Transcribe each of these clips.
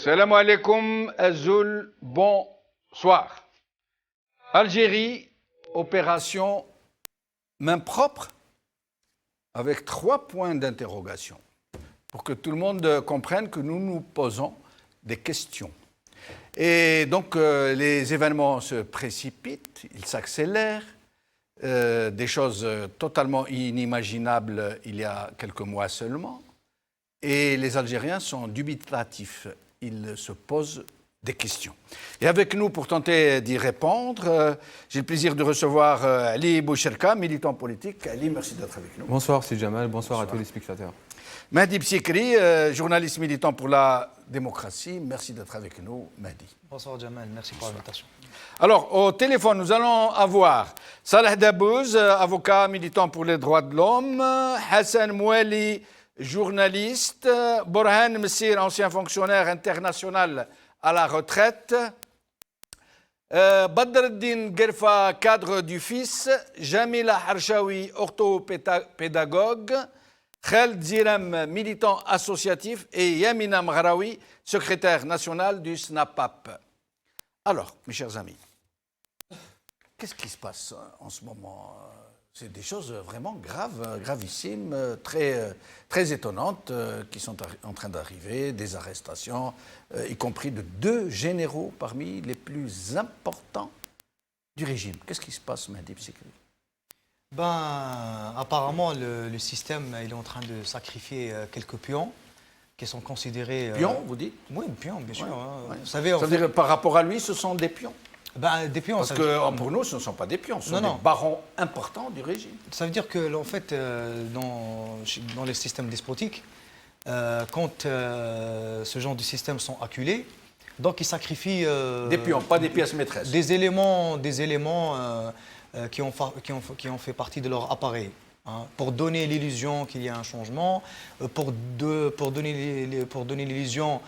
Salam alaikum, Azoul, bonsoir. Algérie, opération main propre, avec 3 points d'interrogation, pour que tout le monde comprenne que nous nous posons des questions. Et donc, les événements se précipitent, ils s'accélèrent, des choses totalement inimaginables il y a quelques mois seulement, et les Algériens sont dubitatifs. Ils se posent des questions. Et avec nous, pour tenter d'y répondre, j'ai le plaisir de recevoir Ali Boucherka, militant politique. Ali, merci d'être avec nous. Bonsoir, c'est Jamal. Bonsoir à tous les spectateurs. Mahdi Bsikri, journaliste militant pour la démocratie. Merci d'être avec nous, Mahdi. Bonsoir, Jamal. Merci pour l'invitation. Alors, au téléphone, nous allons avoir Salah Dabouz, avocat militant pour les droits de l'homme, Hassan Mouali, journaliste, Borhan Messir, ancien fonctionnaire international à la retraite, Badreddin Gerfa, cadre du FIS, Jamila Harshawi, orthopédagogue, Khaled Zirem, militant associatif, et Yamina Mgharaoui, secrétaire national du SNAPAP. Alors, mes chers amis, qu'est-ce qui se passe en ce moment ? C'est des choses vraiment graves, gravissimes, très étonnantes qui sont en train d'arriver, des arrestations, y compris de 2 généraux parmi les plus importants du régime. Qu'est-ce qui se passe, Mahdi Bsikri ? Apparemment, le système il est en train de sacrifier quelques pions qui sont considérés... Pions, vous dites ? Oui, pions, bien sûr. Ouais, hein. ouais. Vous savez, ça veut dire que par rapport à lui, ce sont des pions ? Des pions, parce que pour nous, ce ne sont pas des pions, ce sont des barons importants du régime. Ça veut dire que, en fait, dans les systèmes despotiques, quand ce genre de systèmes sont acculés, donc ils sacrifient... des pions, pas des pièces maîtresses. Des éléments qui ont fait partie de leur appareil. Pour donner l'illusion qu'il y a un changement, pour donner l'illusion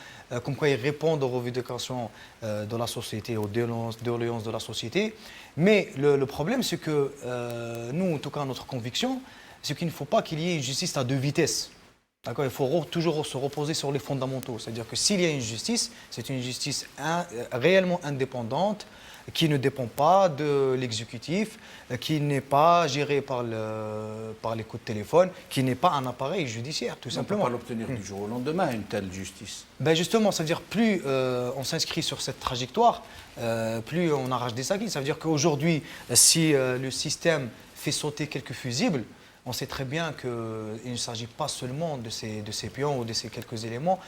comme quoi ils répondent aux revendications de la société, aux doléances de la société. Mais le problème, c'est que nous, en tout cas, notre conviction, c'est qu'il ne faut pas qu'il y ait une justice à 2 vitesses. D'accord, il faut toujours se reposer sur les fondamentaux. C'est-à-dire que s'il y a une justice, c'est une justice réellement indépendante, qui ne dépend pas de l'exécutif, qui n'est pas géré par les coups de téléphone, qui n'est pas un appareil judiciaire, tout simplement. On ne peut pas l'obtenir du jour au lendemain, une telle justice. Justement, ça veut dire plus on s'inscrit sur cette trajectoire, plus on arrache des acquis. Ça veut dire qu'aujourd'hui, si le système fait sauter quelques fusibles, on sait très bien qu'il ne s'agit pas seulement de ces pions ou de ces quelques éléments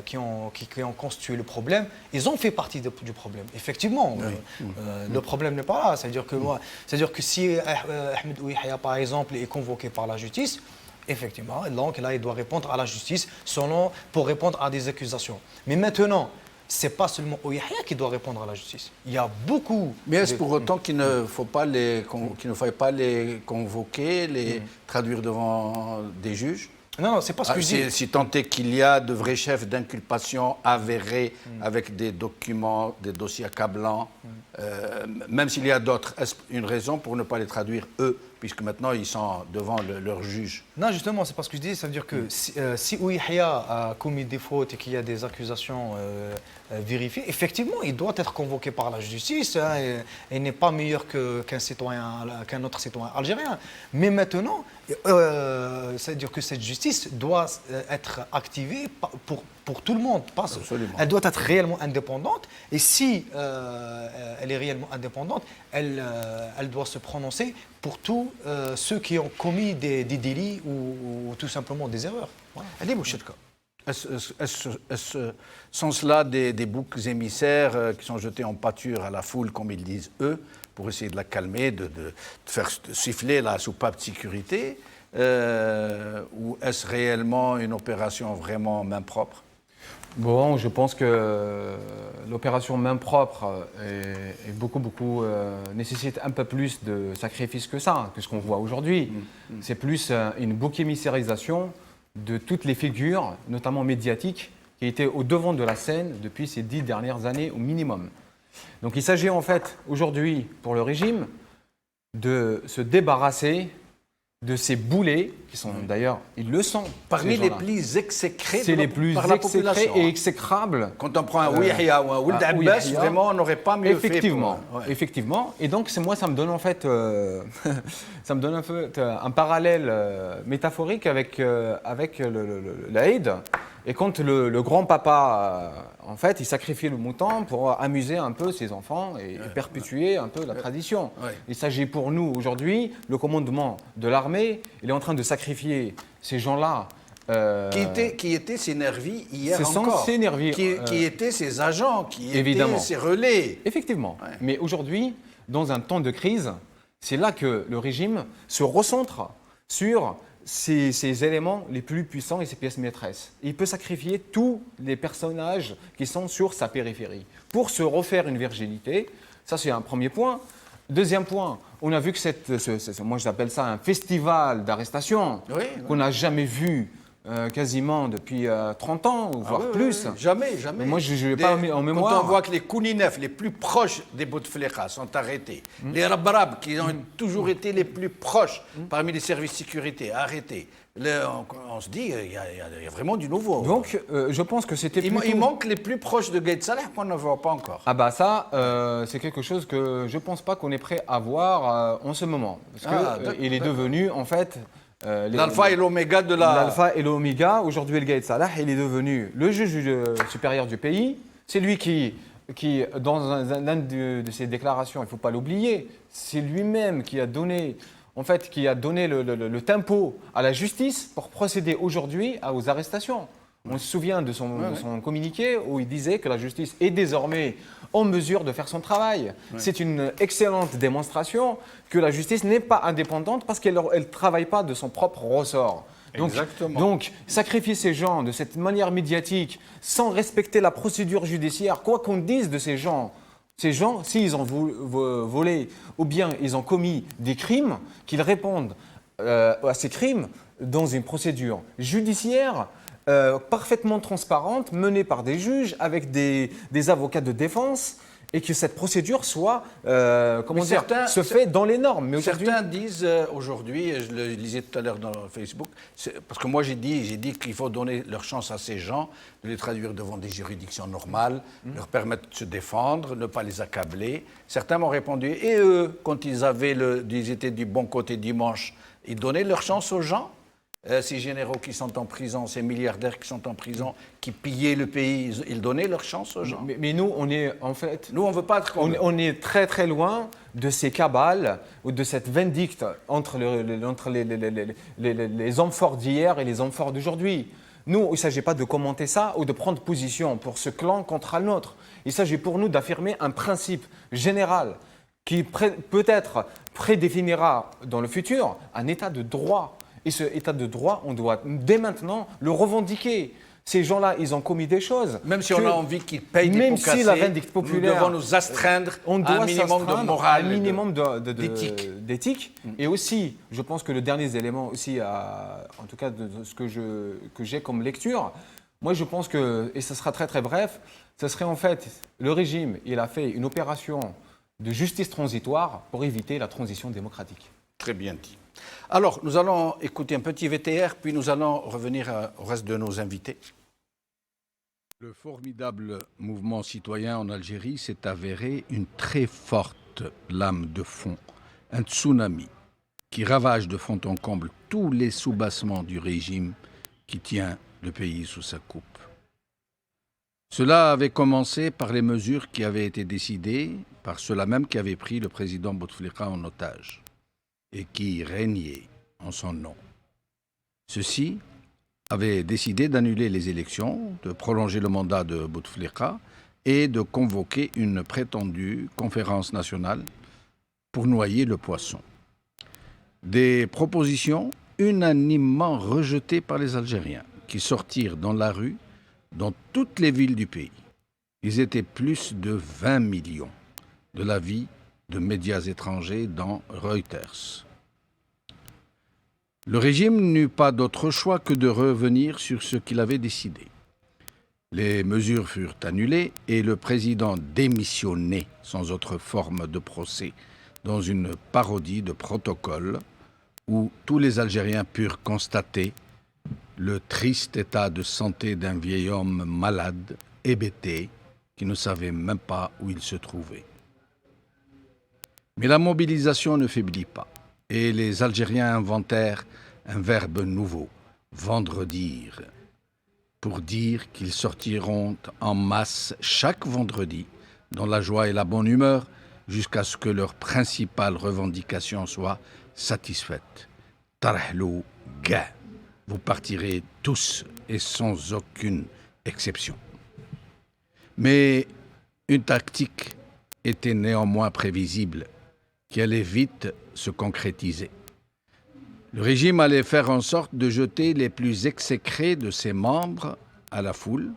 qui ont constitué le problème. Ils ont fait partie du problème. Effectivement, le problème n'est pas là. C'est-à-dire que si Ahmed Ouihaya, par exemple, est convoqué par la justice, effectivement, donc là, il doit répondre à la justice pour répondre à des accusations. Mais maintenant, ce n'est pas seulement Ouihaya qui doit répondre à la justice. Il y a beaucoup... Mais est-ce pour autant qu'il ne faille pas les convoquer, les traduire devant des juges ? Non, c'est pas ce que je dis. Si tant est qu'il y a de vrais chefs d'inculpation avérés avec des documents, des dossiers accablants, même s'il y a d'autres, est-ce une raison pour ne pas les traduire eux, puisque maintenant ils sont devant leur juge? Non, justement, c'est pas ce que je dis. Ça veut dire que si Ouihaya a commis des fautes et qu'il y a des accusations vérifiées, effectivement, il doit être convoqué par la justice et n'est pas meilleur qu'un autre citoyen algérien. Mais maintenant, c'est-à-dire que cette justice doit être activée pour tout le monde. Elle doit être réellement indépendante. Et si elle est réellement indépendante, elle doit se prononcer pour tous ceux qui ont commis des délits ou tout simplement des erreurs. Ali Boucherka, sont cela des boucs émissaires qui sont jetés en pâture à la foule, comme ils disent eux, pour essayer de la calmer, de faire siffler la soupape de sécurité, ou est-ce réellement une opération vraiment main propre? Bon, je pense que l'opération main propre est beaucoup nécessite un peu plus de sacrifices que ça, que ce qu'on voit aujourd'hui. C'est plus une bouc émissarisation de toutes les figures, notamment médiatiques, qui étaient au devant de la scène depuis ces 10 dernières années au minimum. Donc il s'agit en fait aujourd'hui pour le régime de se débarrasser de ces boulets, qui sont d'ailleurs, ils le sont. Parmi ces les gens-là. plus exécrés C'est les plus par la exécrés population. et exécrables. Quand on prend un Ouihia ou un Ould un Abbas, Ouihia, vraiment, on n'aurait pas mieux Effectivement, fait. Ouais. effectivement. Et donc, moi, ça me donne en fait, ça me donne un peu un parallèle métaphorique avec l'Aïd. Et quand le grand-papa, en fait, il sacrifiait le mouton pour amuser un peu ses enfants et perpétuer un peu la tradition. Ouais. Il s'agit pour nous aujourd'hui, le commandement de l'armée, il est en train de sacrifier ces gens-là. Qui étaient ses nervis hier Ce sont encore. ses nervis, Qui étaient ses agents, qui évidemment. étaient ses relais. Effectivement. Ouais. Mais aujourd'hui, dans un temps de crise, c'est là que le régime se recentre sur ces éléments les plus puissants et ses pièces maîtresses. Il peut sacrifier tous les personnages qui sont sur sa périphérie pour se refaire une virginité. Ça, c'est un premier point. Deuxième point, on a vu que moi j'appelle ça un festival d'arrestation Oui, qu'on n'a jamais vu quasiment depuis 30 ans, voire Ah oui, plus. oui, oui. Jamais, jamais. Mais moi, je n'ai pas en mémoire. Quand on voit que les Kouninef, les plus proches des Bouteflika, sont arrêtés, les Rabrab, qui ont toujours été les plus proches parmi les services de sécurité, arrêtés, on se dit il y a vraiment du nouveau. Donc, je pense que c'était plutôt... Il manque les plus proches de Gaïd Salah qu'on ne voit pas encore. Ah bah ça, c'est quelque chose que je ne pense pas qu'on est prêt à voir en ce moment. Parce qu'il est devenu, en fait... L'alpha et l'oméga de la... L'alpha et l'oméga. Aujourd'hui, El Gaïd Salah, il est devenu le juge supérieur du pays. C'est lui qui dans l'une de ses déclarations, il ne faut pas l'oublier, c'est lui-même qui a donné... En fait, qui a donné le tempo à la justice pour procéder aujourd'hui aux arrestations. On se souvient de son communiqué où il disait que la justice est désormais en mesure de faire son travail. Ouais. C'est une excellente démonstration que la justice n'est pas indépendante parce qu'elle ne travaille pas de son propre ressort. Donc, sacrifier ces gens de cette manière médiatique sans respecter la procédure judiciaire, quoi qu'on dise de ces gens, s'ils ont volé ou bien ils ont commis des crimes, qu'ils répondent à ces crimes dans une procédure judiciaire parfaitement transparente, menée par des juges avec des avocats de défense, et que cette procédure soit, se fait dans les normes. Mais certains disent aujourd'hui, je le lisais tout à l'heure dans Facebook, parce que moi j'ai dit qu'il faut donner leur chance à ces gens, de les traduire devant des juridictions normales, leur permettre de se défendre, ne pas les accabler. Certains m'ont répondu, et eux, quand ils étaient du bon côté dimanche, ils donnaient leur chance aux gens. Ces généraux qui sont en prison, ces milliardaires qui sont en prison, qui pillaient le pays, ils donnaient leur chance aux gens. Mais nous, on est en fait... Nous, on veut pas être comme on est très très loin de ces cabales ou de cette vindicte entre les hommes forts d'hier et les hommes forts d'aujourd'hui. Nous, il ne s'agit pas de commenter ça ou de prendre position pour ce clan contre un autre. Il s'agit pour nous d'affirmer un principe général qui peut-être prédéfinira dans le futur un état de droit. Et ce état de droit, on doit dès maintenant le revendiquer. Ces gens-là, ils ont commis des choses. Même si on a envie qu'ils payent des pots cassés, même si la vindicte populaire, nous devons nous astreindre à un minimum de morale, un minimum d'éthique. Et aussi, je pense que le dernier élément aussi, en tout cas de ce que j'ai comme lecture, moi je pense que, et ce sera très très bref, ce serait en fait, le régime, il a fait une opération de justice transitoire pour éviter la transition démocratique. Très bien dit. Alors, nous allons écouter un petit VTR, puis nous allons revenir au reste de nos invités. Le formidable mouvement citoyen en Algérie s'est avéré une très forte lame de fond, un tsunami qui ravage de fond en comble tous les soubassements du régime qui tient le pays sous sa coupe. Cela avait commencé par les mesures qui avaient été décidées par ceux-là même qui avaient pris le président Bouteflika en otage et qui régnaient en son nom. Ceux-ci avaient décidé d'annuler les élections, de prolonger le mandat de Bouteflika et de convoquer une prétendue conférence nationale pour noyer le poisson. Des propositions unanimement rejetées par les Algériens qui sortirent dans la rue dans toutes les villes du pays. Ils étaient plus de 20 millions, de l'avis de médias étrangers dans Reuters. Le régime n'eut pas d'autre choix que de revenir sur ce qu'il avait décidé. Les mesures furent annulées et le président démissionnait sans autre forme de procès dans une parodie de protocole où tous les Algériens purent constater le triste état de santé d'un vieil homme malade, hébété, qui ne savait même pas où il se trouvait. Mais la mobilisation ne faiblit pas, et les Algériens inventèrent un verbe nouveau, vendredir, pour dire qu'ils sortiront en masse chaque vendredi, dans la joie et la bonne humeur, jusqu'à ce que leur principale revendication soit satisfaite. Tarhlou ga. Vous partirez tous et sans aucune exception. Mais une tactique était néanmoins prévisible, qui allait vite se concrétiser. Le régime allait faire en sorte de jeter les plus exécrés de ses membres à la foule,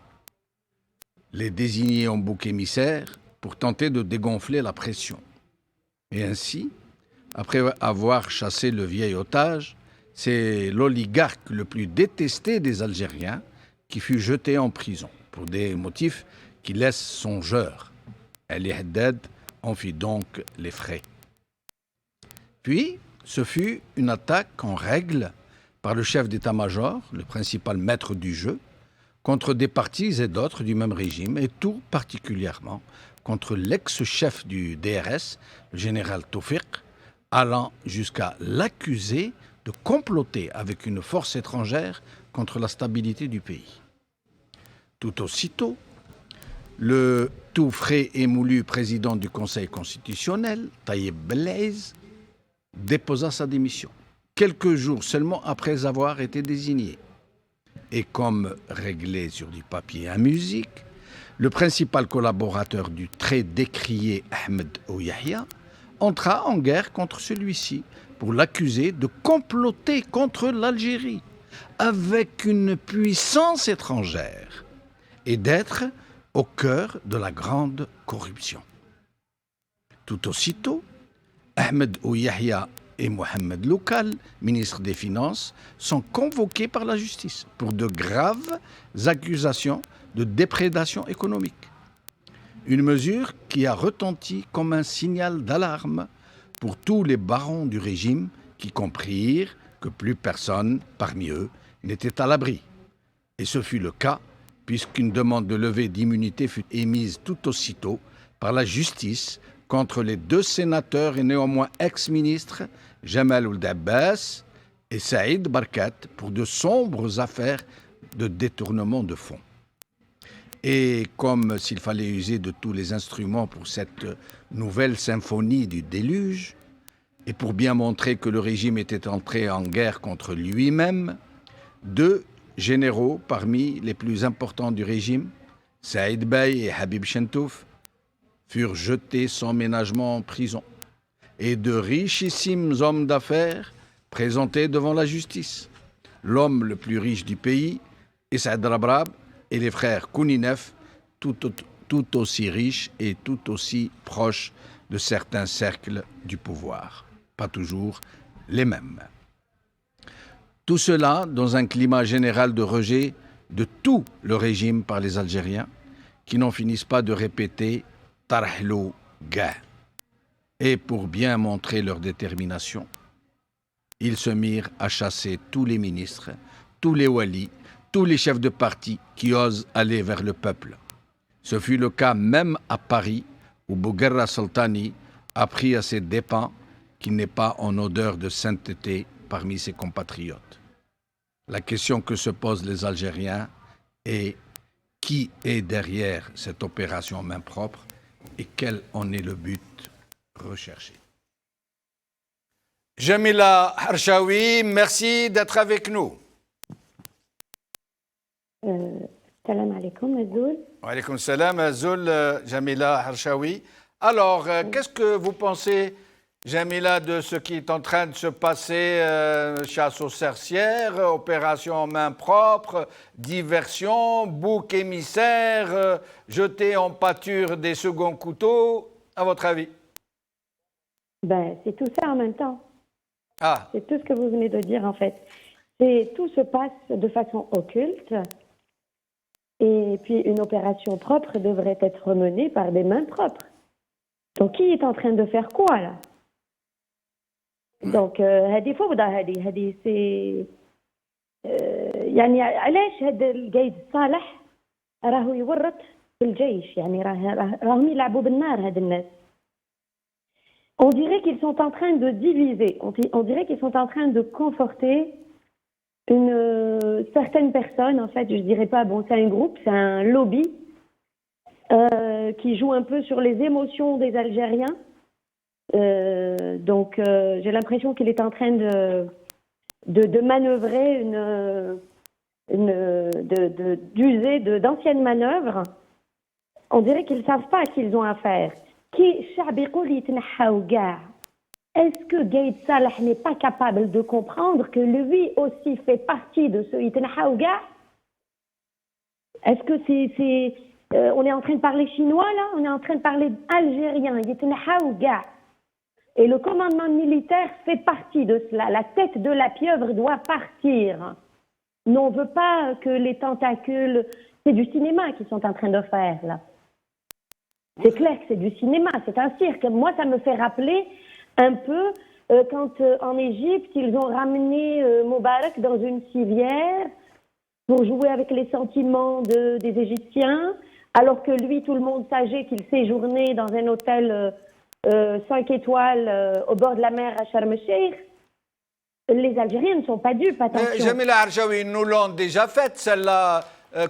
les désigner en bouc émissaire pour tenter de dégonfler la pression. Et ainsi, après avoir chassé le vieil otage, c'est l'oligarque le plus détesté des Algériens qui fut jeté en prison pour des motifs qui laissent songeurs. Ali Haddad en fit donc les frais. Puis, ce fut une attaque en règle par le chef d'état-major, le principal maître du jeu, contre des partis et d'autres du même régime, et tout particulièrement contre l'ex-chef du DRS, le général Tawfiq, allant jusqu'à l'accuser de comploter avec une force étrangère contre la stabilité du pays. Tout aussitôt, le tout frais émoulu président du Conseil constitutionnel, Taïeb Belaïz, déposa sa démission, quelques jours seulement après avoir été désigné. Et comme réglé sur du papier à musique, le principal collaborateur du très décrié Ahmed Ouyahia entra en guerre contre celui-ci pour l'accuser de comploter contre l'Algérie avec une puissance étrangère et d'être au cœur de la grande corruption. Tout aussitôt, Ahmed Ouyahia et Mohamed Loukal, ministre des Finances, sont convoqués par la justice pour de graves accusations de déprédation économique. Une mesure qui a retenti comme un signal d'alarme pour tous les barons du régime qui comprirent que plus personne parmi eux n'était à l'abri. Et ce fut le cas puisqu'une demande de levée d'immunité fut émise tout aussitôt par la justice contre les deux sénateurs et néanmoins ex-ministres Jamal Ould Abbas et Saïd Barkat pour de sombres affaires de détournement de fonds. Et comme s'il fallait user de tous les instruments pour cette nouvelle symphonie du déluge, et pour bien montrer que le régime était entré en guerre contre lui-même, deux généraux parmi les plus importants du régime, Saïd Bey et Habib Chentouf, furent jetés sans ménagement en prison, et de richissimes hommes d'affaires présentés devant la justice. L'homme le plus riche du pays, Essaad Rabrab, et les frères Kouninef, tout aussi riches et tout aussi proches de certains cercles du pouvoir. Pas toujours les mêmes. Tout cela dans un climat général de rejet de tout le régime par les Algériens, qui n'en finissent pas de répéter « Tarhlou ga ». Et pour bien montrer leur détermination, ils se mirent à chasser tous les ministres, tous les walis, tous les chefs de parti qui osent aller vers le peuple. Ce fut le cas même à Paris, où Bouguerra Soltani apprit à ses dépens qu'il n'est pas en odeur de sainteté parmi ses compatriotes. La question que se posent les Algériens est qui est derrière cette opération main propre et quel en est le but recherché. Jamila Harshawi, merci d'être avec nous. Salam alaikum, Azoul. Wa alaikum salam, Azoul, Jamila Harshawi. Alors, qu'est-ce que vous pensez, Jamila, de ce qui est en train de se passer, chasse aux sorcières, opération en main propre, diversion, bouc émissaire, jeté en pâture des seconds couteaux, à votre avis? Ben, c'est tout ça en même temps. Ah. C'est tout ce que vous venez de dire, en fait. Tout se passe de façon occulte. Et puis, une opération propre devrait être menée par des mains propres. Donc, qui est en train de faire quoi, là? دونك هذه فوضى، هذه سي يعني علاش هذا القايد الصالح راهو يورط في الجيش، يعني راهم يلعبوا بالنار هاد الناس. On dirait qu'ils sont en train de diviser, on dirait qu'ils sont en train de conforter certaines personnes, en fait, je dirais pas, bon, c'est un groupe, c'est un lobby qui joue un peu sur les émotions des Algériens. Donc, j'ai l'impression qu'il est en train de manœuvrer d'user d'anciennes manœuvres. On dirait qu'ils ne savent pas à qui ils ont affaire. Est-ce que Gaïd Salah n'est pas capable de comprendre que lui aussi fait partie de ce Yitnahaouga? Est-ce que on est en train de parler chinois là? On est en train de parler algérien, Yitnahaouga. Et le commandement militaire fait partie de cela. La tête de la pieuvre doit partir. Mais on ne veut pas que les tentacules... C'est du cinéma qu'ils sont en train de faire là. C'est clair que c'est du cinéma, c'est un cirque. Moi, ça me fait rappeler un peu quand en Égypte, ils ont ramené Moubarak dans une civière pour jouer avec les sentiments des Égyptiens, alors que lui, tout le monde sageait qu'il séjournait dans un hôtel 5 étoiles au bord de la mer à Sharm el-Sheikh. Les Algériens ne sont pas dupes, attention. Jamila Archaoui, ils nous l'ont déjà faite, celle-là,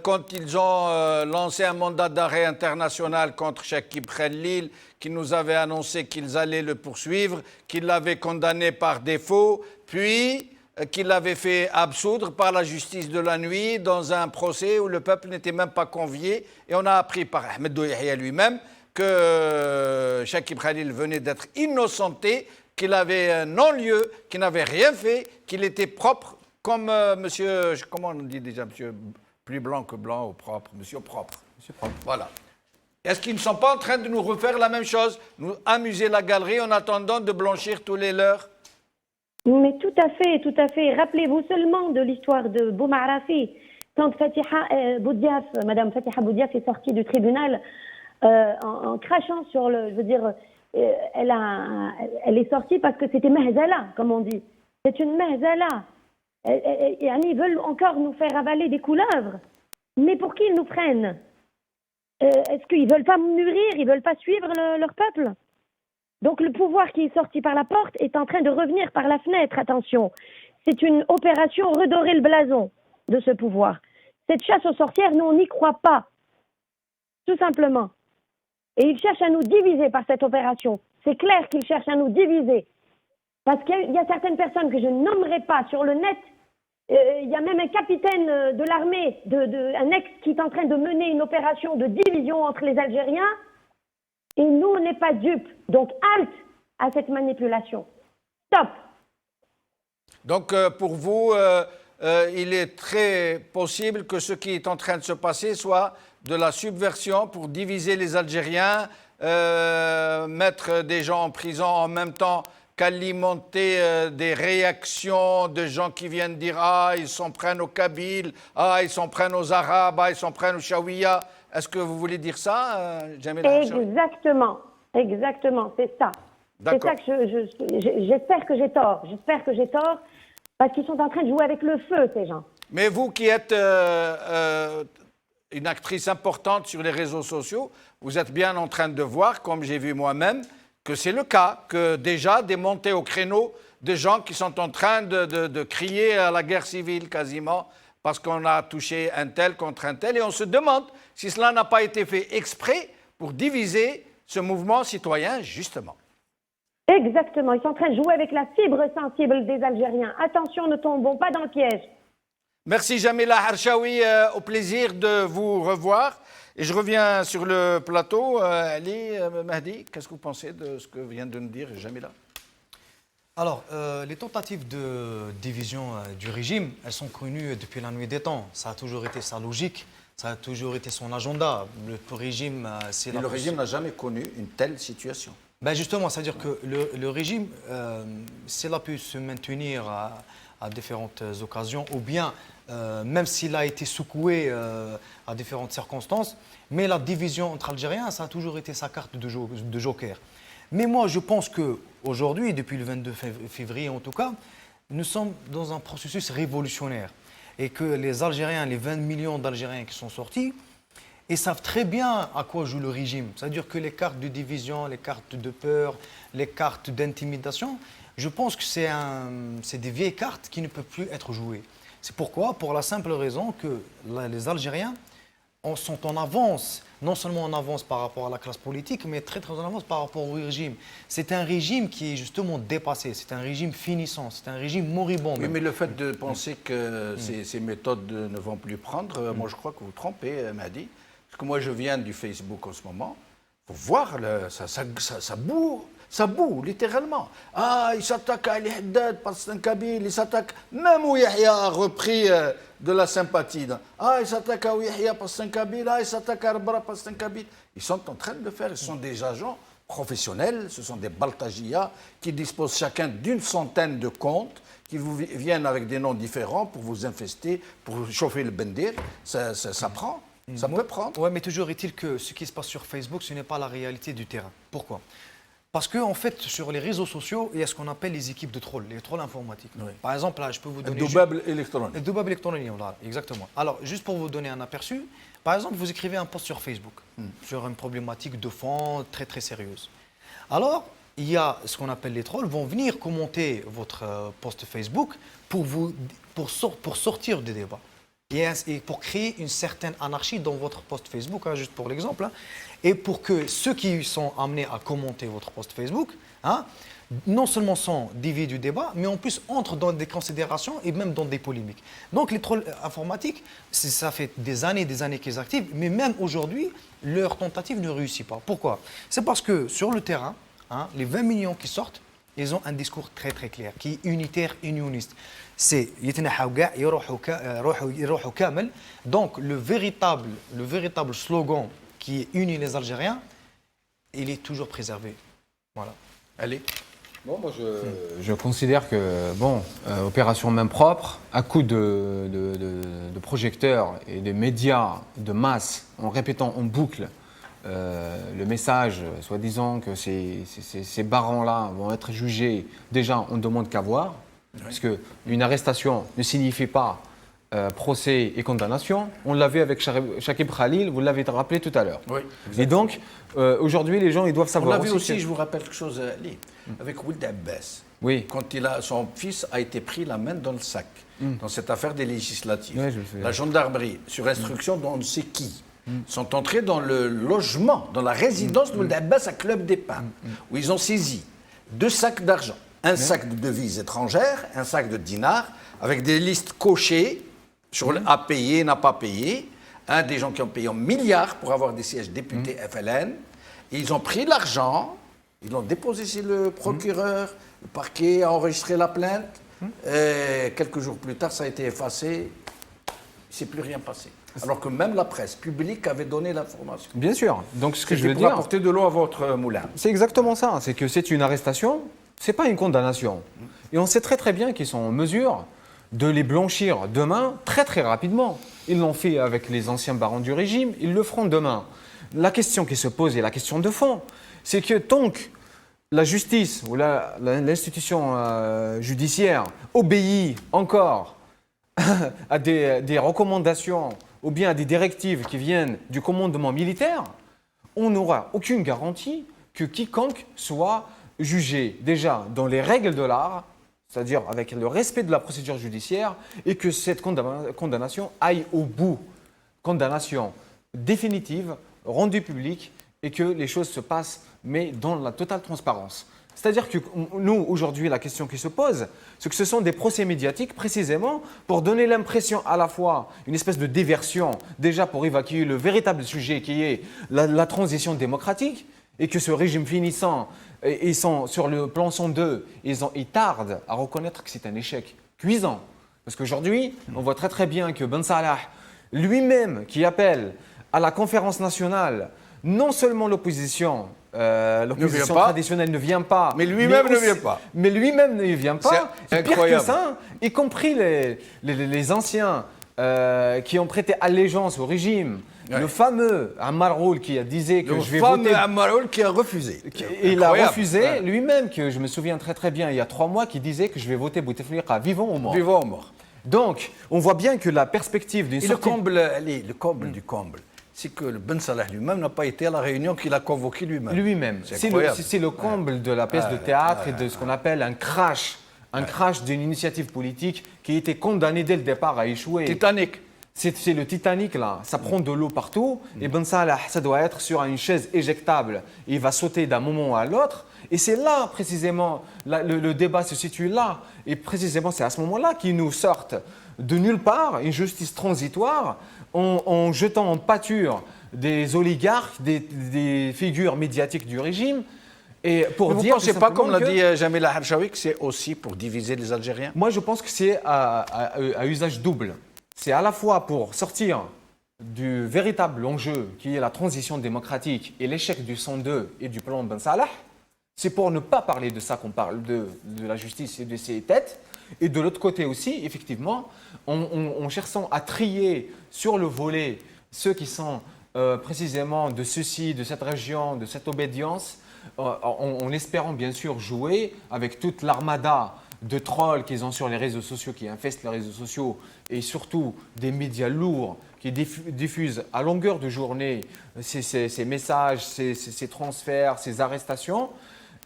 quand ils ont lancé un mandat d'arrêt international contre Chakib Khalil, qui nous avait annoncé qu'ils allaient le poursuivre, qu'ils l'avaient condamné par défaut, puis qu'ils l'avaient fait absoudre par la justice de la nuit dans un procès où le peuple n'était même pas convié. Et on a appris par Ahmed Douihia lui-même que Chakib Khalil venait d'être innocenté, qu'il avait un non-lieu, qu'il n'avait rien fait, qu'il était propre, comme monsieur, comment on dit déjà, monsieur plus blanc que blanc ou propre, monsieur propre. Monsieur propre. Voilà. Est-ce qu'ils ne sont pas en train de nous refaire la même chose, nous amuser la galerie en attendant de blanchir tous les leurs? Mais tout à fait, tout à fait. Rappelez-vous seulement de l'histoire de Boumarafi. Quand Fatiha Boudiaf, Madame Fatiha Boudiaf est sortie du tribunal en crachant sur le... Je veux dire, elle est sortie parce que c'était Mahzala, comme on dit. C'est une Mahzala. Ils veulent encore nous faire avaler des couleuvres. Mais pour qui ils nous prennent? Est-ce qu'ils ne veulent pas mûrir? Ils ne veulent pas suivre leur peuple? Donc le pouvoir qui est sorti par la porte est en train de revenir par la fenêtre, attention. C'est une opération redorer le blason de ce pouvoir. Cette chasse aux sorcières, nous on n'y croit pas. Tout simplement. Et ils cherchent à nous diviser par cette opération. C'est clair qu'ils cherchent à nous diviser. Parce qu'il y a certaines personnes que je ne nommerai pas sur le net. Il y a même un capitaine de l'armée, un ex qui est en train de mener une opération de division entre les Algériens. Et nous, on n'est pas dupes. Donc, halte à cette manipulation. Stop. Donc, pour vous, il est très possible que ce qui est en train de se passer soit de la subversion pour diviser les Algériens, mettre des gens en prison en même temps qu'alimenter des réactions de gens qui viennent dire « Ah, ils s'en prennent aux Kabyles, ah, ils s'en prennent aux Arabes, ah, ils s'en prennent aux Chaouia ». Est-ce que vous voulez dire ça, Jamila? Exactement, exactement, c'est ça. C'est ça que j'espère que j'ai tort. J'espère que j'ai tort parce qu'ils sont en train de jouer avec le feu, ces gens. Mais vous qui êtes une actrice importante sur les réseaux sociaux, vous êtes bien en train de voir, comme j'ai vu moi-même, que c'est le cas, que déjà des montées au créneau de gens qui sont en train de crier à la guerre civile quasiment, parce qu'on a touché un tel contre un tel, et on se demande si cela n'a pas été fait exprès pour diviser ce mouvement citoyen, justement. Exactement, ils sont en train de jouer avec la fibre sensible des Algériens. Attention, ne tombons pas dans le piège. Merci Jamila Archaoui, au plaisir de vous revoir. Et je reviens sur le plateau. Ali, Mahdi, qu'est-ce que vous pensez de ce que vient de nous dire Jamila? Alors, les tentatives de division du régime, elles sont connues depuis la nuit des temps. Ça a toujours été sa logique, ça a toujours été son agenda. Le régime, c'est le régime n'a jamais connu une telle situation. Ben justement, c'est-à-dire que le régime, s'il a pu se maintenir à différentes occasions, ou bien même s'il a été secoué à différentes circonstances, mais la division entre Algériens, ça a toujours été sa carte de joker. Mais moi, je pense qu'aujourd'hui, depuis le 22 février en tout cas, nous sommes dans un processus révolutionnaire. Et que les Algériens, les 20 millions d'Algériens qui sont sortis, ils savent très bien à quoi joue le régime. C'est-à-dire que les cartes de division, les cartes de peur, les cartes d'intimidation, je pense que c'est des vieilles cartes qui ne peuvent plus être jouées. C'est pourquoi, pour la simple raison que les Algériens sont en avance, non seulement en avance par rapport à la classe politique, mais très très en avance par rapport au régime. C'est un régime qui est justement dépassé, c'est un régime finissant, c'est un régime moribond. Oui, mais le fait de penser que ces méthodes ne vont plus prendre, moi je crois que vous vous trompez, Mahdi. Parce que moi je viens du Facebook en ce moment, il faut voir, ça boue, littéralement. Ah, il s'attaque à Ali Haddad, Pastan Kabil, il s'attaque, même où Yahya a repris de la sympathie. Ah, il s'attaque à Yahya, Pastan Kabil, ah, il s'attaque à Arbara, Pastan Kabil. Ils sont en train de le faire, ils sont des agents professionnels, ce sont des Baltagia qui disposent chacun d'une centaine de comptes, qui vous viennent avec des noms différents pour vous infester, pour chauffer le bendir. Ça prend. Ça peut prendre. Oui, mais toujours est-il que ce qui se passe sur Facebook, ce n'est pas la réalité du terrain. Pourquoi? Parce qu'en fait, sur les réseaux sociaux, il y a ce qu'on appelle les équipes de trolls, les trolls informatiques. Oui. Par exemple, là, je peux vous donner... Le doubable électronique. Le doubable électronique, voilà, exactement. Alors, juste pour vous donner un aperçu, par exemple, vous écrivez un post sur Facebook, sur une problématique de fond très très sérieuse. Alors, il y a ce qu'on appelle les trolls, vont venir commenter votre post Facebook pour sortir des débats. Et pour créer une certaine anarchie dans votre post Facebook, hein, juste pour l'exemple, hein, et pour que ceux qui sont amenés à commenter votre post Facebook, hein, non seulement sont déviés du débat, mais en plus entrent dans des considérations et même dans des polémiques. Donc les trolls informatiques, ça fait des années qu'ils activent, mais même aujourd'hui, leur tentative ne réussit pas. Pourquoi? C'est parce que sur le terrain, hein, les 20 millions qui sortent, ils ont un discours très très clair, qui est unitaire et unioniste. C'est donc le véritable slogan qui unit les Algériens, il est toujours préservé. Voilà. Allez. Bon, moi je considère que, opération main propre, à coup de projecteurs et de médias de masse, en répétant en boucle le message, soi-disant que ces barons-là vont être jugés, déjà on ne demande qu'à voir. Parce qu'une arrestation ne signifie pas procès et condamnation. On l'a vu avec Chakib Khalil, vous l'avez rappelé tout à l'heure. Oui, et donc, aujourd'hui, les gens ils doivent savoir. On l'a vu aussi, je vous rappelle quelque chose, Ali, avec Ould Abbas. Oui. Quand son fils a été pris la main dans le sac, dans cette affaire des législatives. Oui, la gendarmerie, sur instruction d'on ne sait qui, sont entrés dans le logement, dans la résidence d'Ould Abbas à Club des Pins, où ils ont saisi 2 sacs d'argent. Un sac de devises étrangères, un sac de dinars, avec des listes cochées sur le à payer, n'a pas payé. Des gens qui ont payé en milliards pour avoir des sièges députés FLN. Et ils ont pris l'argent, ils l'ont déposé chez le procureur, le parquet a enregistré la plainte. Et quelques jours plus tard, ça a été effacé. Il ne s'est plus rien passé. Alors que même la presse publique avait donné l'information. Bien sûr. Donc ce que je veux pour dire, apporter de l'eau à votre moulin. C'est exactement ça. C'est que c'est une arrestation. Ce n'est pas une condamnation. Et on sait très très bien qu'ils sont en mesure de les blanchir demain très très rapidement. Ils l'ont fait avec les anciens barons du régime, ils le feront demain. La question qui se pose, et la question de fond, c'est que tant que la justice ou l'institution judiciaire obéit encore à des recommandations ou bien à des directives qui viennent du commandement militaire, on n'aura aucune garantie que quiconque soit jugé déjà dans les règles de l'art, c'est-à-dire avec le respect de la procédure judiciaire, et que cette condamnation aille au bout. Condamnation définitive, rendue publique, et que les choses se passent, mais dans la totale transparence. C'est-à-dire que nous, aujourd'hui, la question qui se pose, c'est que ce sont des procès médiatiques précisément pour donner l'impression à la fois une espèce de diversion, déjà pour évacuer le véritable sujet qui est la transition démocratique, et que ce régime finissant, ils sont sur le plan 102, ils tardent à reconnaître que c'est un échec cuisant. Parce qu'aujourd'hui, on voit très très bien que Ben Salah, lui-même qui appelle à la conférence nationale, non seulement l'opposition traditionnelle ne vient pas, mais lui-même ne vient pas. Mais lui-même ne vient pas. C'est incroyable. Pire que ça, y compris les anciens qui ont prêté allégeance au régime, Le fameux Ammar Oul qui a disait que Le je vais fameux voter... Ammar Oul qui a refusé. Il a Incroyable. refusé Ouais. lui-même, que je me souviens très très bien, il y a 3 mois, qui disait que je vais voter Bouteflika, vivant ou mort. Vivant ou mort. Donc, on voit bien que la perspective d'une Et le sortie... comble, allez, le comble du comble, c'est que le Ben Salah lui-même n'a pas été à la réunion qu'il a convoquée lui-même. Lui-même. C'est C'est incroyable. le comble de la pièce de théâtre et de ce qu'on appelle un crash. Un crash d'une initiative politique qui était condamnée dès le départ à échouer. Titanic. C'est le Titanic là, ça prend de l'eau partout. Et Ben Salah, ça doit être sur une chaise éjectable. Il va sauter d'un moment à l'autre. Et c'est là précisément, le débat se situe là. Et précisément, c'est à ce moment-là qu'ils nous sortent de nulle part une justice transitoire en jetant en pâture des oligarques, des figures médiatiques du régime. Et pour Mais vous ne dire pensez tout pas, comme l'a simplement dit Jamila Harshawi, que c'est aussi pour diviser les Algériens? Moi, je pense que c'est à usage double. C'est à la fois pour sortir du véritable enjeu qui est la transition démocratique et l'échec du 102 et du plan Ben Salah. C'est pour ne pas parler de ça qu'on parle de la justice et de ses têtes. Et de l'autre côté aussi, effectivement, en cherchant à trier sur le volet ceux qui sont précisément de ceci, de cette région, de cette obédience, en espérant bien sûr jouer avec toute l'armada de trolls qu'ils ont sur les réseaux sociaux, qui infestent les réseaux sociaux, et surtout des médias lourds qui diffusent à longueur de journée ces messages, ces transferts, ces arrestations.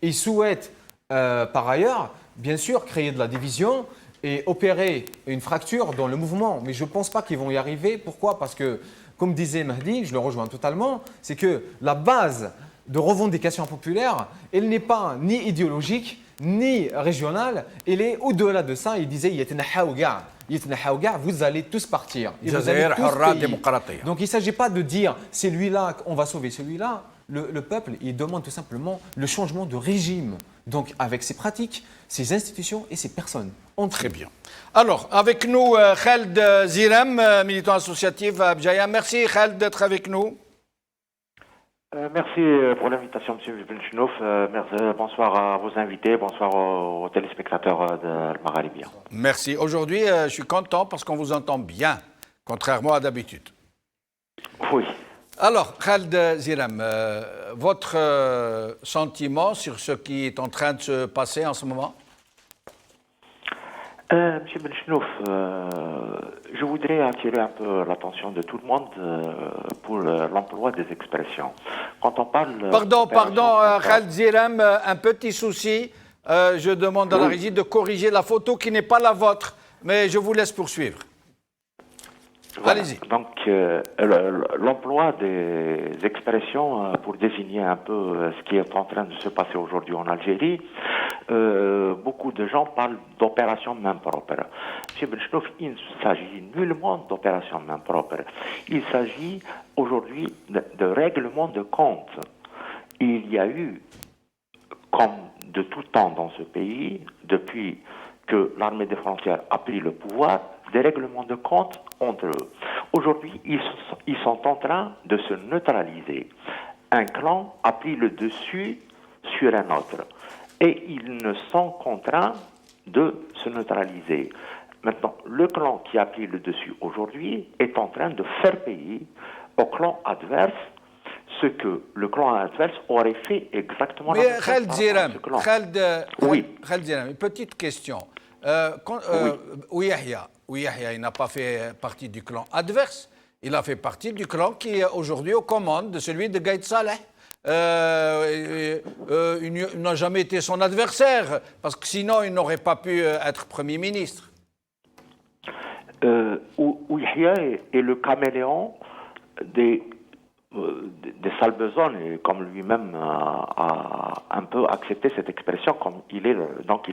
Ils souhaitent par ailleurs, bien sûr, créer de la division et opérer une fracture dans le mouvement. Mais je ne pense pas qu'ils vont y arriver. Pourquoi? Parce que, comme disait Mahdi, je le rejoins totalement, c'est que la base de revendication populaire, elle n'est pas ni idéologique, ni régionale, elle est au-delà de ça. Il disait, vous allez tous partir. Et vous allez tous payer. Donc il ne s'agit pas de dire, c'est lui-là, on va sauver celui-là. Le peuple, il demande tout simplement le changement de régime. Donc avec ses pratiques, ses institutions et ses personnes. Très bien. Alors, avec nous, Khaled Zirem, militant associatif à Abjaya. Merci Khaled d'être avec nous. Merci pour l'invitation, M. Benchnouf. Bonsoir à vos invités, bonsoir aux téléspectateurs de Maghrébia. Merci. Aujourd'hui, je suis content parce qu'on vous entend bien, contrairement à d'habitude. Oui. Alors, Khaled Zirem, votre sentiment sur ce qui est en train de se passer en ce moment? Monsieur Benchnouf, je voudrais attirer un peu l'attention de tout le monde pour l'emploi des expressions. Quand on parle... Pardon, Khaled Zirem, un petit souci. Je demande à la régie de corriger la photo qui n'est pas la vôtre, mais je vous laisse poursuivre. Voilà. Allez-y. Donc, l'emploi des expressions pour désigner un peu ce qui est en train de se passer aujourd'hui en Algérie, beaucoup de gens parlent d'opération main propre. Monsieur Benchnouf, il ne s'agit nullement d'opération main propre. Il s'agit aujourd'hui de règlement de compte. Il y a eu, comme de tout temps dans ce pays, depuis que l'armée des frontières a pris le pouvoir, des règlements de compte entre eux. Aujourd'hui, ils sont en train de se neutraliser. Un clan a pris le dessus sur un autre. Et ils ne sont contraints de se neutraliser. Maintenant, le clan qui a pris le dessus aujourd'hui est en train de faire payer au clan adverse ce que le clan adverse aurait fait exactement la même chose. Khaled Zirem, oui. Khaled Zirem, une petite question. Ouiyahia, il n'a pas fait partie du clan adverse, il a fait partie du clan qui est aujourd'hui aux commandes de celui de Gaïd Saleh. Il n'a jamais été son adversaire, parce que sinon il n'aurait pas pu être Premier ministre. Ouiyahia est le caméléon des sales besognes, et comme lui-même a un peu accepté cette expression, comme il est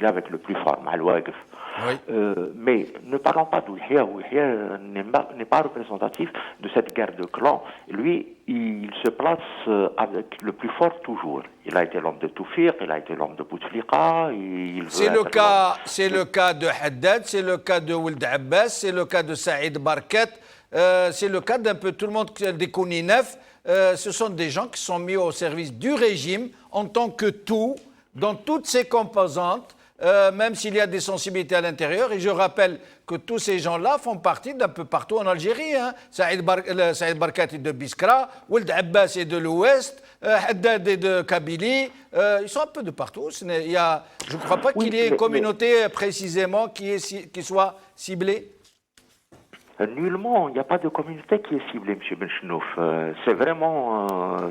avec le plus fort, Malouagf. Oui. Mais ne parlons pas d'Ouihia. Ouihia n'est pas représentatif de cette guerre de clans. Lui, il se place avec le plus fort toujours. Il a été l'homme de Toufir, il a été l'homme de Bouteflika. C'est le cas de Haddad, c'est le cas de Ould Abbas, c'est le cas de Saïd Barket, c'est le cas d'un peu tout le monde, des Kouninef. Ce sont des gens qui sont mis au service du régime en tant que tout, dans toutes ses composantes, même s'il y a des sensibilités à l'intérieur. Et je rappelle que tous ces gens-là font partie d'un peu partout en Algérie. Hein. Saïd Barkat est de Biskra, Ould Abbas est de l'Ouest, Haddad est de Kabylie. Ils sont un peu de partout. Je ne crois pas qu'il y ait une communauté précisément qui soit ciblée. Nullement, il n'y a pas de communauté qui est ciblée, M. Benchenouf. C'est vraiment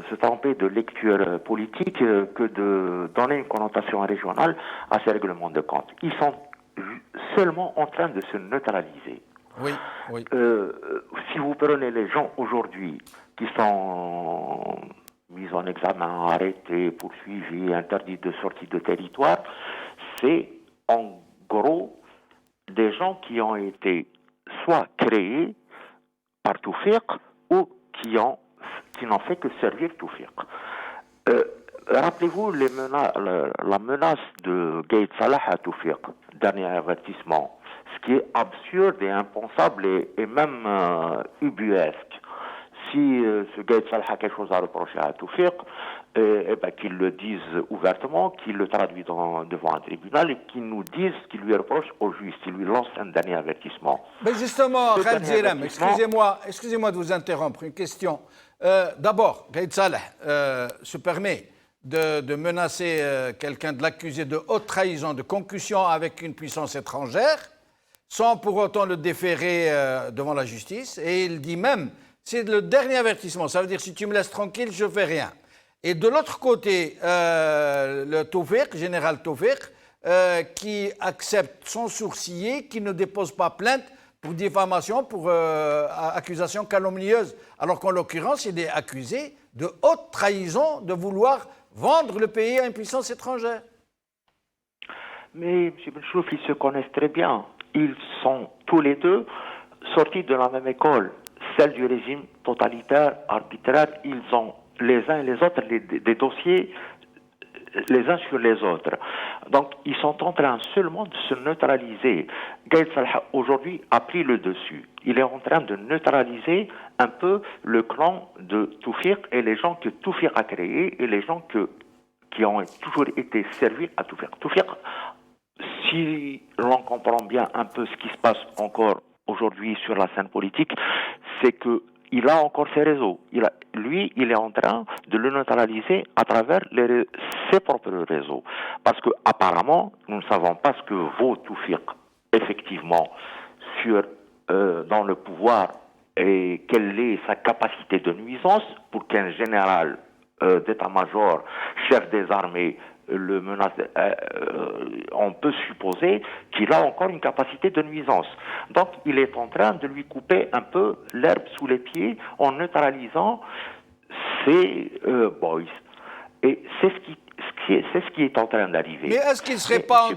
se tromper de lecture politique que de donner une connotation régionale à ces règlements de compte. Ils sont seulement en train de se neutraliser. Oui, oui. Si vous prenez les gens aujourd'hui qui sont mis en examen, arrêtés, poursuivis, interdits de sortie de territoire, c'est en gros des gens qui ont été soit créés par Toufiq ou qui n'ont fait que servir Toufiq. Rappelez-vous la menace de Gaïd Salah à Toufiq, dernier avertissement, ce qui est absurde et impensable et même ubuesque. Si ce Gaïd Salah a quelque chose à reprocher à Toufiq, qu'ils le disent ouvertement, qu'ils le traduisent devant un tribunal et qu'ils nous disent ce qu'ils lui reprochent au juge, qu'ils lui lancent un dernier avertissement. Mais justement, Khaled Zirem, excusez-moi de vous interrompre, une question. D'abord, Gaïd Salah se permet de menacer quelqu'un, de l'accuser de haute trahison, de concussion avec une puissance étrangère, sans pour autant le déférer devant la justice. Et il dit même, c'est le dernier avertissement, ça veut dire si tu me laisses tranquille, je ne fais rien. Et de l'autre côté, le Toufiq, général Toufiq, qui accepte sans sourciller, qui ne dépose pas plainte pour diffamation, pour accusation calomnieuse, alors qu'en l'occurrence, il est accusé de haute trahison, de vouloir vendre le pays à une puissance étrangère. Mais, M. Benchouf, ils se connaissent très bien. Ils sont tous les deux sortis de la même école, celle du régime totalitaire, arbitraire. Ils ont les uns et les autres des dossiers les uns sur les autres. Donc, ils sont en train seulement de se neutraliser. Gaïd Salah, aujourd'hui, a pris le dessus. Il est en train de neutraliser un peu le clan de Toufiq et les gens que Toufiq a créés et les gens qui ont toujours été servis à Toufiq. Toufiq, si l'on comprend bien un peu ce qui se passe encore aujourd'hui sur la scène politique, c'est que il a encore ses réseaux. Il est en train de le neutraliser à travers ses propres réseaux. Parce que apparemment, nous ne savons pas ce que vaut Toufiq effectivement dans le pouvoir et quelle est sa capacité de nuisance pour qu'un général d'état-major, chef des armées, le menace, on peut supposer qu'il a encore une capacité de nuisance. Donc, il est en train de lui couper un peu l'herbe sous les pieds en neutralisant ces boys. Et c'est ce qui est en train d'arriver. Mais est-ce qu'il ne serait pas en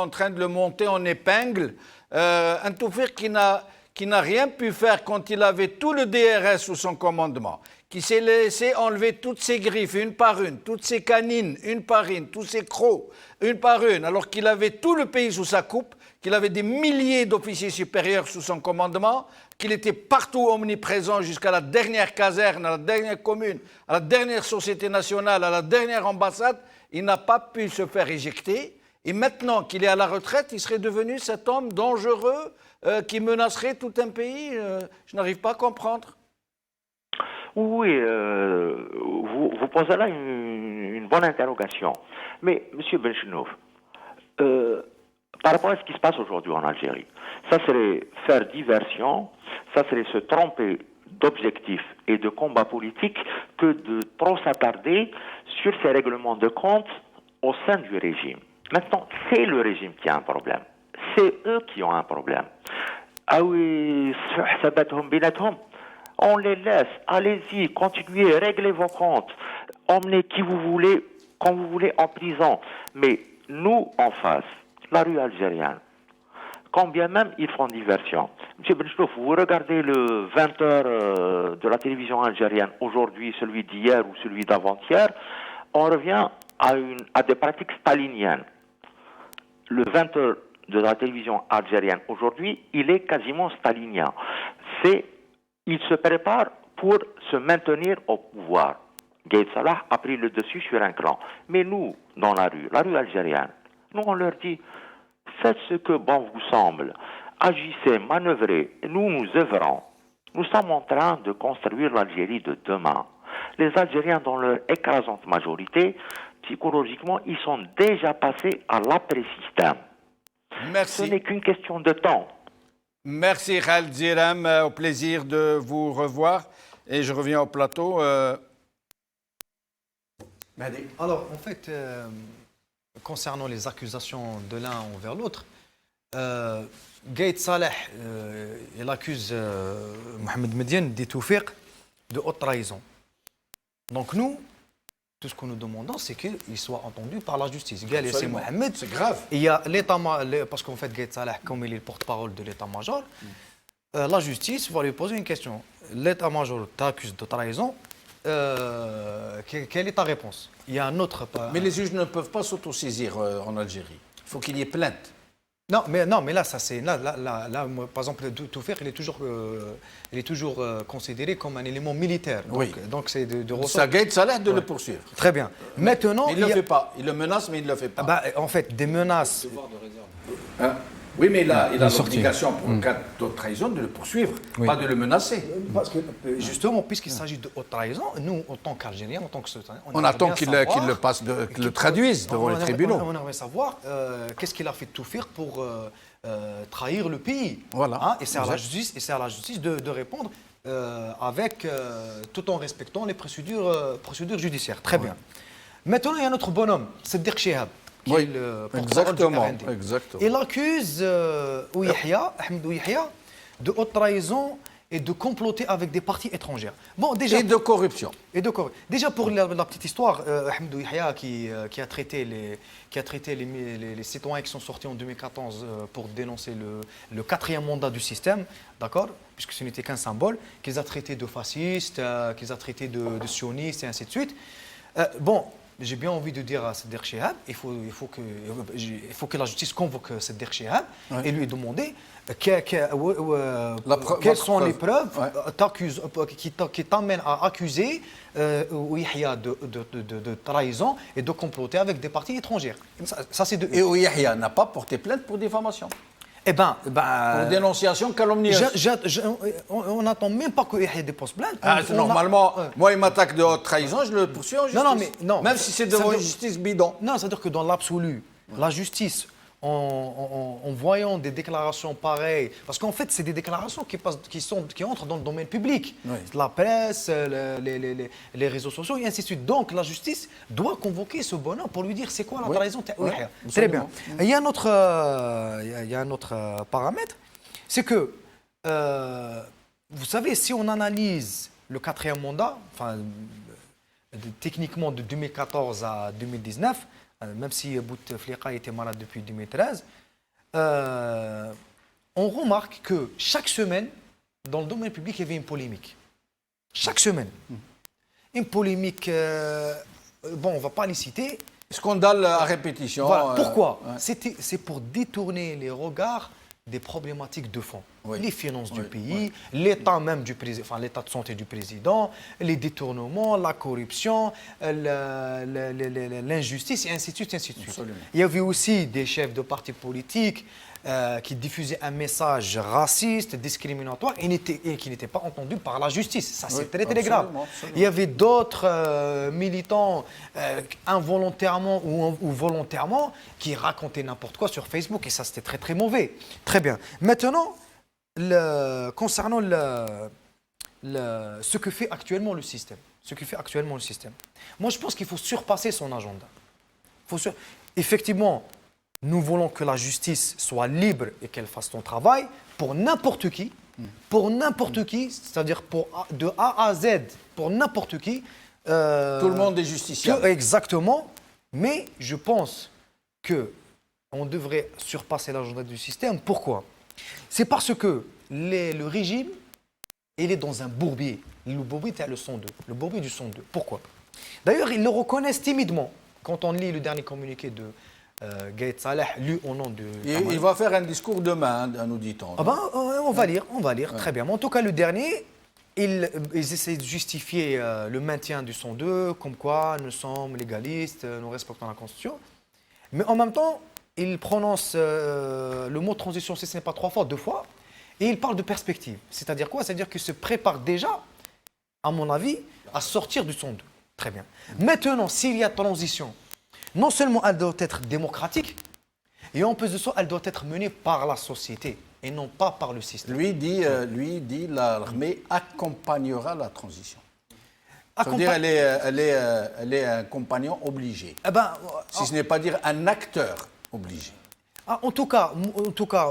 train de le monter en épingle, un Toufiq qui n'a rien pu faire quand il avait tout le DRS sous son commandement, qui s'est laissé enlever toutes ses griffes, une par une, toutes ses canines, une par une, tous ses crocs, une par une, alors qu'il avait tout le pays sous sa coupe, qu'il avait des milliers d'officiers supérieurs sous son commandement, qu'il était partout omniprésent jusqu'à la dernière caserne, à la dernière commune, à la dernière société nationale, à la dernière ambassade, il n'a pas pu se faire éjecter. Et maintenant qu'il est à la retraite, il serait devenu cet homme dangereux qui menacerait tout un pays. Je n'arrive pas à comprendre. Oui, vous posez là une bonne interrogation. Mais, M. Benchenouf, par rapport à ce qui se passe aujourd'hui en Algérie, ça serait faire diversion, ça serait se tromper d'objectifs et de combats politiques que de trop s'attarder sur ces règlements de compte au sein du régime. Maintenant, c'est le régime qui a un problème. C'est eux qui ont un problème. Ah oui, on les laisse, allez-y, continuez, réglez vos comptes, emmenez qui vous voulez, quand vous voulez en prison. Mais nous, en face, la rue algérienne, quand bien même ils font diversion. M. Benchenouf, vous regardez le 20h de la télévision algérienne aujourd'hui, celui d'hier ou celui d'avant-hier, on revient à des pratiques staliniennes. Le 20h de la télévision algérienne aujourd'hui, il est quasiment stalinien. Il se prépare pour se maintenir au pouvoir. Gaïd Salah a pris le dessus sur un clan. Mais nous, dans la rue algérienne, nous on leur dit, faites ce que bon vous semble, agissez, manœuvrez, nous œuvrons. Nous sommes en train de construire l'Algérie de demain. Les Algériens, dans leur écrasante majorité, psychologiquement, ils sont déjà passés à l'après-système. Merci. Ce n'est qu'une question de temps. Merci Khaled Ziram, au plaisir de vous revoir. Et je reviens au plateau. Alors, en fait, concernant les accusations de l'un envers l'autre, Gaïd Salah, il accuse Mohamed Mediane d'Etoufiq de haute trahison. Donc nous, tout ce que nous demandons, c'est qu'il soit entendu par la justice. Gaïd et Mohamed, c'est grave. il y a parce qu'en fait, Gaïd Salah, comme il est le porte-parole de l'état-major, la justice va lui poser une question. L'état-major t'accuse de trahison. Quelle est ta réponse? Il y a un autre. Mais les juges ne peuvent pas s'autosaisir en Algérie. Il faut qu'il y ait plainte. Non, mais là, ça c'est là, moi, par exemple, Toufiq, il est toujours considéré comme un élément militaire. Donc, Oui. donc c'est de Ça ressort. Gaïd Salah de le poursuivre. Très bien. Maintenant, Mais il ne le fait pas. Il le menace, mais il ne le fait pas. Bah, en fait, des menaces. Hein? Oui, mais il a sorti. l'obligation pour le cas de trahison de le poursuivre, Oui. pas de le menacer. Parce que justement, puisqu'il s'agit de haute trahison, nous, en tant qu'Algériens, en tant que citoyens, On attend qu'il le passe, qu'il le traduise devant les tribunaux. On aimerait savoir qu'est-ce qu'il a fait de Toufiq pour trahir le pays. Voilà. Hein, et c'est à la justice, de répondre tout en respectant les procédures judiciaires. Très bien. Maintenant, il y a notre bonhomme, c'est Dirk Chehab, qui Oui, est le porte-parole du exactement, RND. exactement. Il accuse Ahmed Ouihia de haute trahison et de comploter avec des parties étrangères. Bon, déjà, Et de corruption. Déjà pour la petite histoire, Ahmed Ouihia qui a traité les citoyens qui sont sortis en 2014 pour dénoncer le 4e mandat du système, d'accord, puisque ce n'était qu'un symbole, qu'ils a traité de fascistes, qu'ils a traité de sionistes et ainsi de suite. Bon, j'ai bien envie de dire à Dirk Chehab, il faut que la justice convoque Dirk Chehab et lui demander quelles sont les preuves qui t'amènent à accuser Ouihia de trahison et de comploter avec des parties étrangères. Ça c'est de... Et Ouihia n'a pas porté plainte pour diffamation. Eh ben, Pour dénonciation calomnieuse. on n'attend même pas que Ouihia dépose plainte. Normalement, moi, il m'attaque de haute trahison, je le poursuis en justice. Non. Même si c'est devant une justice bidon. Non, c'est-à-dire que dans l'absolu, la justice, en voyant des déclarations pareilles, parce qu'en fait, c'est des déclarations qui entrent dans le domaine public, Oui. la presse, les réseaux sociaux et ainsi de suite. Donc, la justice doit convoquer ce bonhomme pour lui dire c'est quoi la Oui. trahison. Oui, Très bien. absolument. Il y a un autre paramètre, c'est que, vous savez, si on analyse le 4e mandat, enfin, techniquement de 2014 à 2019, même si Bouteflika était malade depuis 2013, on remarque que chaque semaine, dans le domaine public, il y avait une polémique. Chaque semaine. Une polémique, bon, on ne va pas les citer. Scandale à répétition. Voilà. Pourquoi? Ouais. C'est pour détourner les regards des problématiques de fond. Oui. Les finances du Oui, pays, l'état même du président, enfin l'état de santé du président, les détournements, la corruption, l'injustice et ainsi de suite, ainsi de suite. Absolument. Il y avait aussi des chefs de partis politiques qui diffusaient un message raciste, discriminatoire et qui n'était pas entendu par la justice. Ça, c'est Oui, très grave. absolument, absolument. Il y avait d'autres militants involontairement ou volontairement qui racontaient n'importe quoi sur Facebook et ça, c'était très très mauvais. Très bien. Maintenant, concernant ce que fait actuellement le système. Moi, je pense qu'il faut surpasser son agenda. Effectivement, nous voulons que la justice soit libre et qu'elle fasse son travail pour n'importe qui, c'est-à-dire de A à Z, pour n'importe qui. Tout le monde est justiciable. Exactement, mais je pense qu'on devrait surpasser l'agenda du système. Pourquoi? C'est parce que le régime, il est dans un bourbier. Le bourbier, c'est le 102. Le bourbier du 102. Pourquoi? D'ailleurs, ils le reconnaissent timidement. Quand on lit le dernier communiqué de Gaïd Salah, lu au nom de... Il va faire un discours demain, nous dit-on. Ah ben, on va lire, très bien. Mais en tout cas, le dernier, ils essaient de justifier le maintien du 102, comme quoi nous sommes légalistes, nous respectons la Constitution. Mais en même temps, ils prononcent le mot transition, si ce n'est pas 3 fois, 2 fois, et ils parlent de perspective. C'est-à-dire quoi? C'est-à-dire qu'ils se préparent déjà, à mon avis, à sortir du 102. Très bien. Maintenant, s'il y a transition, non seulement elle doit être démocratique, et en plus de ça, elle doit être menée par la société et non pas par le système. Lui dit l'armée accompagnera la transition. C'est-à-dire elle est un compagnon obligé. Eh ben, Si ce n'est pas dire un acteur obligé. en tout cas,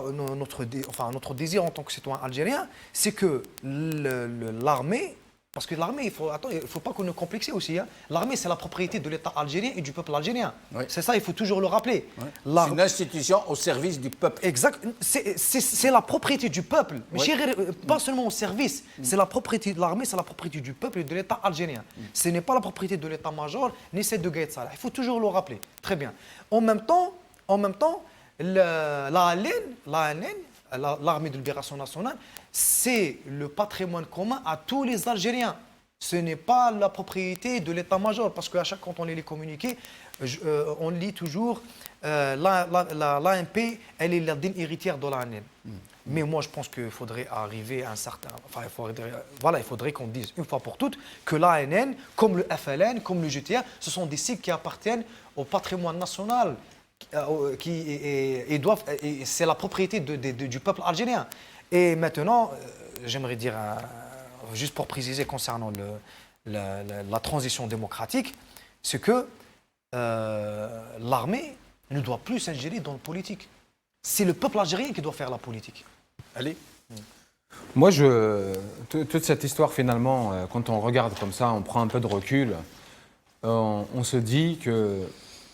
notre désir en tant que citoyen algérien, c'est que l'armée, parce que l'armée, il faut pas qu'on nous complexe aussi. Hein. L'armée, c'est la propriété de l'État algérien et du peuple algérien. Oui. C'est ça, il faut toujours le rappeler. Ouais. C'est une institution au service du peuple. Exact. C'est la propriété du peuple. Mais Oui. pas seulement au service. C'est la propriété de l'armée, c'est la propriété du peuple et de l'État algérien. Ce n'est pas la propriété de l'État-major, ni celle de Gaïd Salah. Il faut toujours le rappeler. Très bien. En même temps, l'ALN, l'armée de libération nationale, c'est le patrimoine commun à tous les Algériens. Ce n'est pas la propriété de l'état-major, parce qu'à chaque fois qu'on lit les communiqués, on lit toujours l'AMP, elle est la digne héritière de l'ANN. Mais moi, je pense qu'il faudrait arriver à un certain... Enfin, il faudrait qu'on dise une fois pour toutes que l'ANN, comme le FLN, comme le GTA, ce sont des sites qui appartiennent au patrimoine national. C'est la propriété du peuple algérien. Et maintenant, j'aimerais dire, juste pour préciser concernant la transition démocratique, c'est que l'armée ne doit plus s'ingérer dans la politique. C'est le peuple algérien qui doit faire la politique. Allez. Moi, toute cette histoire, finalement, quand on regarde comme ça, on prend un peu de recul, on se dit que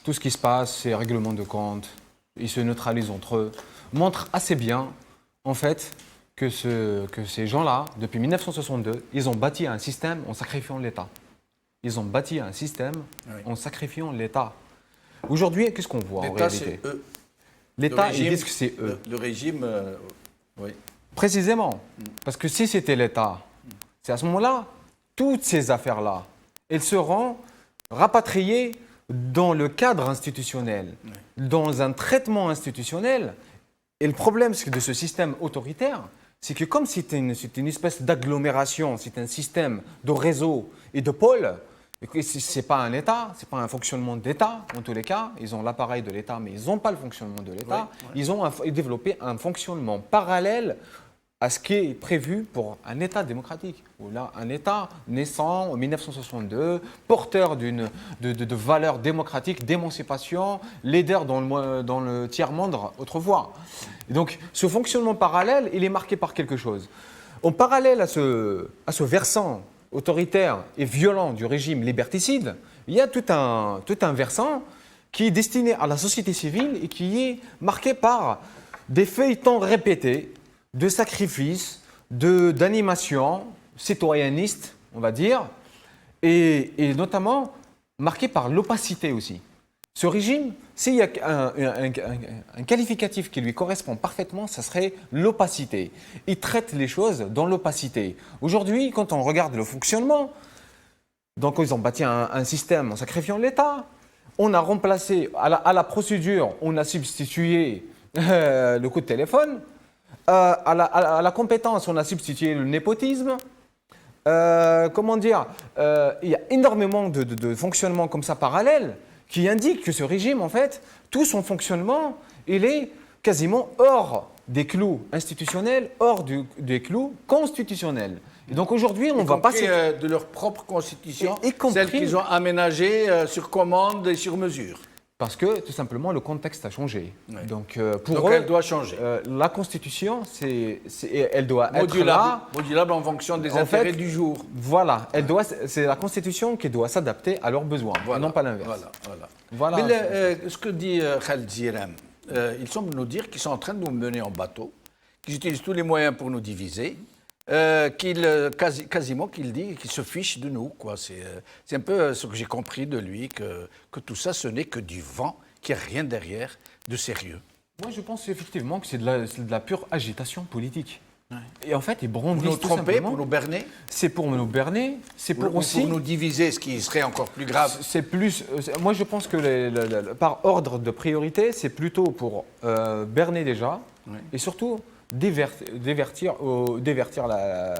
tout ce qui se passe, ces règlements de compte, ils se neutralisent entre eux, montrent assez bien, en fait, que ces gens-là, depuis 1962, ils ont bâti un système en sacrifiant l'État. Ils ont bâti un système en sacrifiant l'État. Aujourd'hui, qu'est-ce qu'on voit en réalité? L'État, c'est eux. L'État, ils disent que c'est eux. Le régime, oui. Précisément. Parce que si c'était l'État, c'est à ce moment-là, toutes ces affaires-là, elles seront rapatriées dans le cadre institutionnel, dans un traitement institutionnel. Et le problème de ce système autoritaire, c'est que comme c'est une espèce d'agglomération, c'est un système de réseau et de pôles, ce n'est pas un État, ce n'est pas un fonctionnement d'État, en tous les cas. Ils ont l'appareil de l'État, mais ils n'ont pas le fonctionnement de l'État. Ils ont développé un fonctionnement parallèle à ce qui est prévu pour un État démocratique. Ou là, un État naissant en 1962, porteur de valeurs démocratiques, d'émancipation, leader dans le tiers-monde autrefois. Et donc, ce fonctionnement parallèle, il est marqué par quelque chose. En parallèle à ce versant autoritaire et violent du régime liberticide, il y a tout un versant qui est destiné à la société civile et qui est marqué par des feuilletons répétés de sacrifices, d'animation citoyenniste, on va dire, et notamment marqué par l'opacité aussi. Ce régime, s'il y a un qualificatif qui lui correspond parfaitement, ça serait l'opacité. Il traite les choses dans l'opacité. Aujourd'hui, quand on regarde le fonctionnement, donc ils ont bâti un système en sacrifiant l'État. On a remplacé, à la procédure, on a substitué le coup de téléphone. À la compétence, on a substitué le népotisme. Comment dire, il y a énormément de fonctionnements comme ça parallèles qui indiquent que ce régime, en fait, tout son fonctionnement, il est quasiment hors des clous institutionnels, hors des clous constitutionnels. Et donc aujourd'hui, on va passer de leur propre constitution, y compris, celle qu'ils ont aménagée sur commande et sur mesure. Parce que, tout simplement, le contexte a changé. Ouais. Donc, pour eux, elle doit changer. La Constitution, elle doit être là. Modulable en fonction des intérêts du jour. Voilà. C'est la Constitution qui doit s'adapter à leurs besoins, et non pas l'inverse. Voilà. Mais ce que dit Khaled Ziram, ils semblent nous dire qu'ils sont en train de nous mener en bateau, qu'ils utilisent tous les moyens pour nous diviser, quasiment qu'il dit qu'il se fiche de nous, quoi. C'est un peu ce que j'ai compris de lui, que tout ça, ce n'est que du vent, qu'il n'y a rien derrière de sérieux. Moi, je pense effectivement que c'est de la pure agitation politique. Et en fait, ils Pour brandissent nous tout tromper, simplement. pour nous berner, C'est pour nous berner, c'est pour aussi... pour nous diviser, ce qui serait encore plus grave. C'est plus. Moi, je pense que par ordre de priorité, c'est plutôt pour berner déjà et surtout dévertir la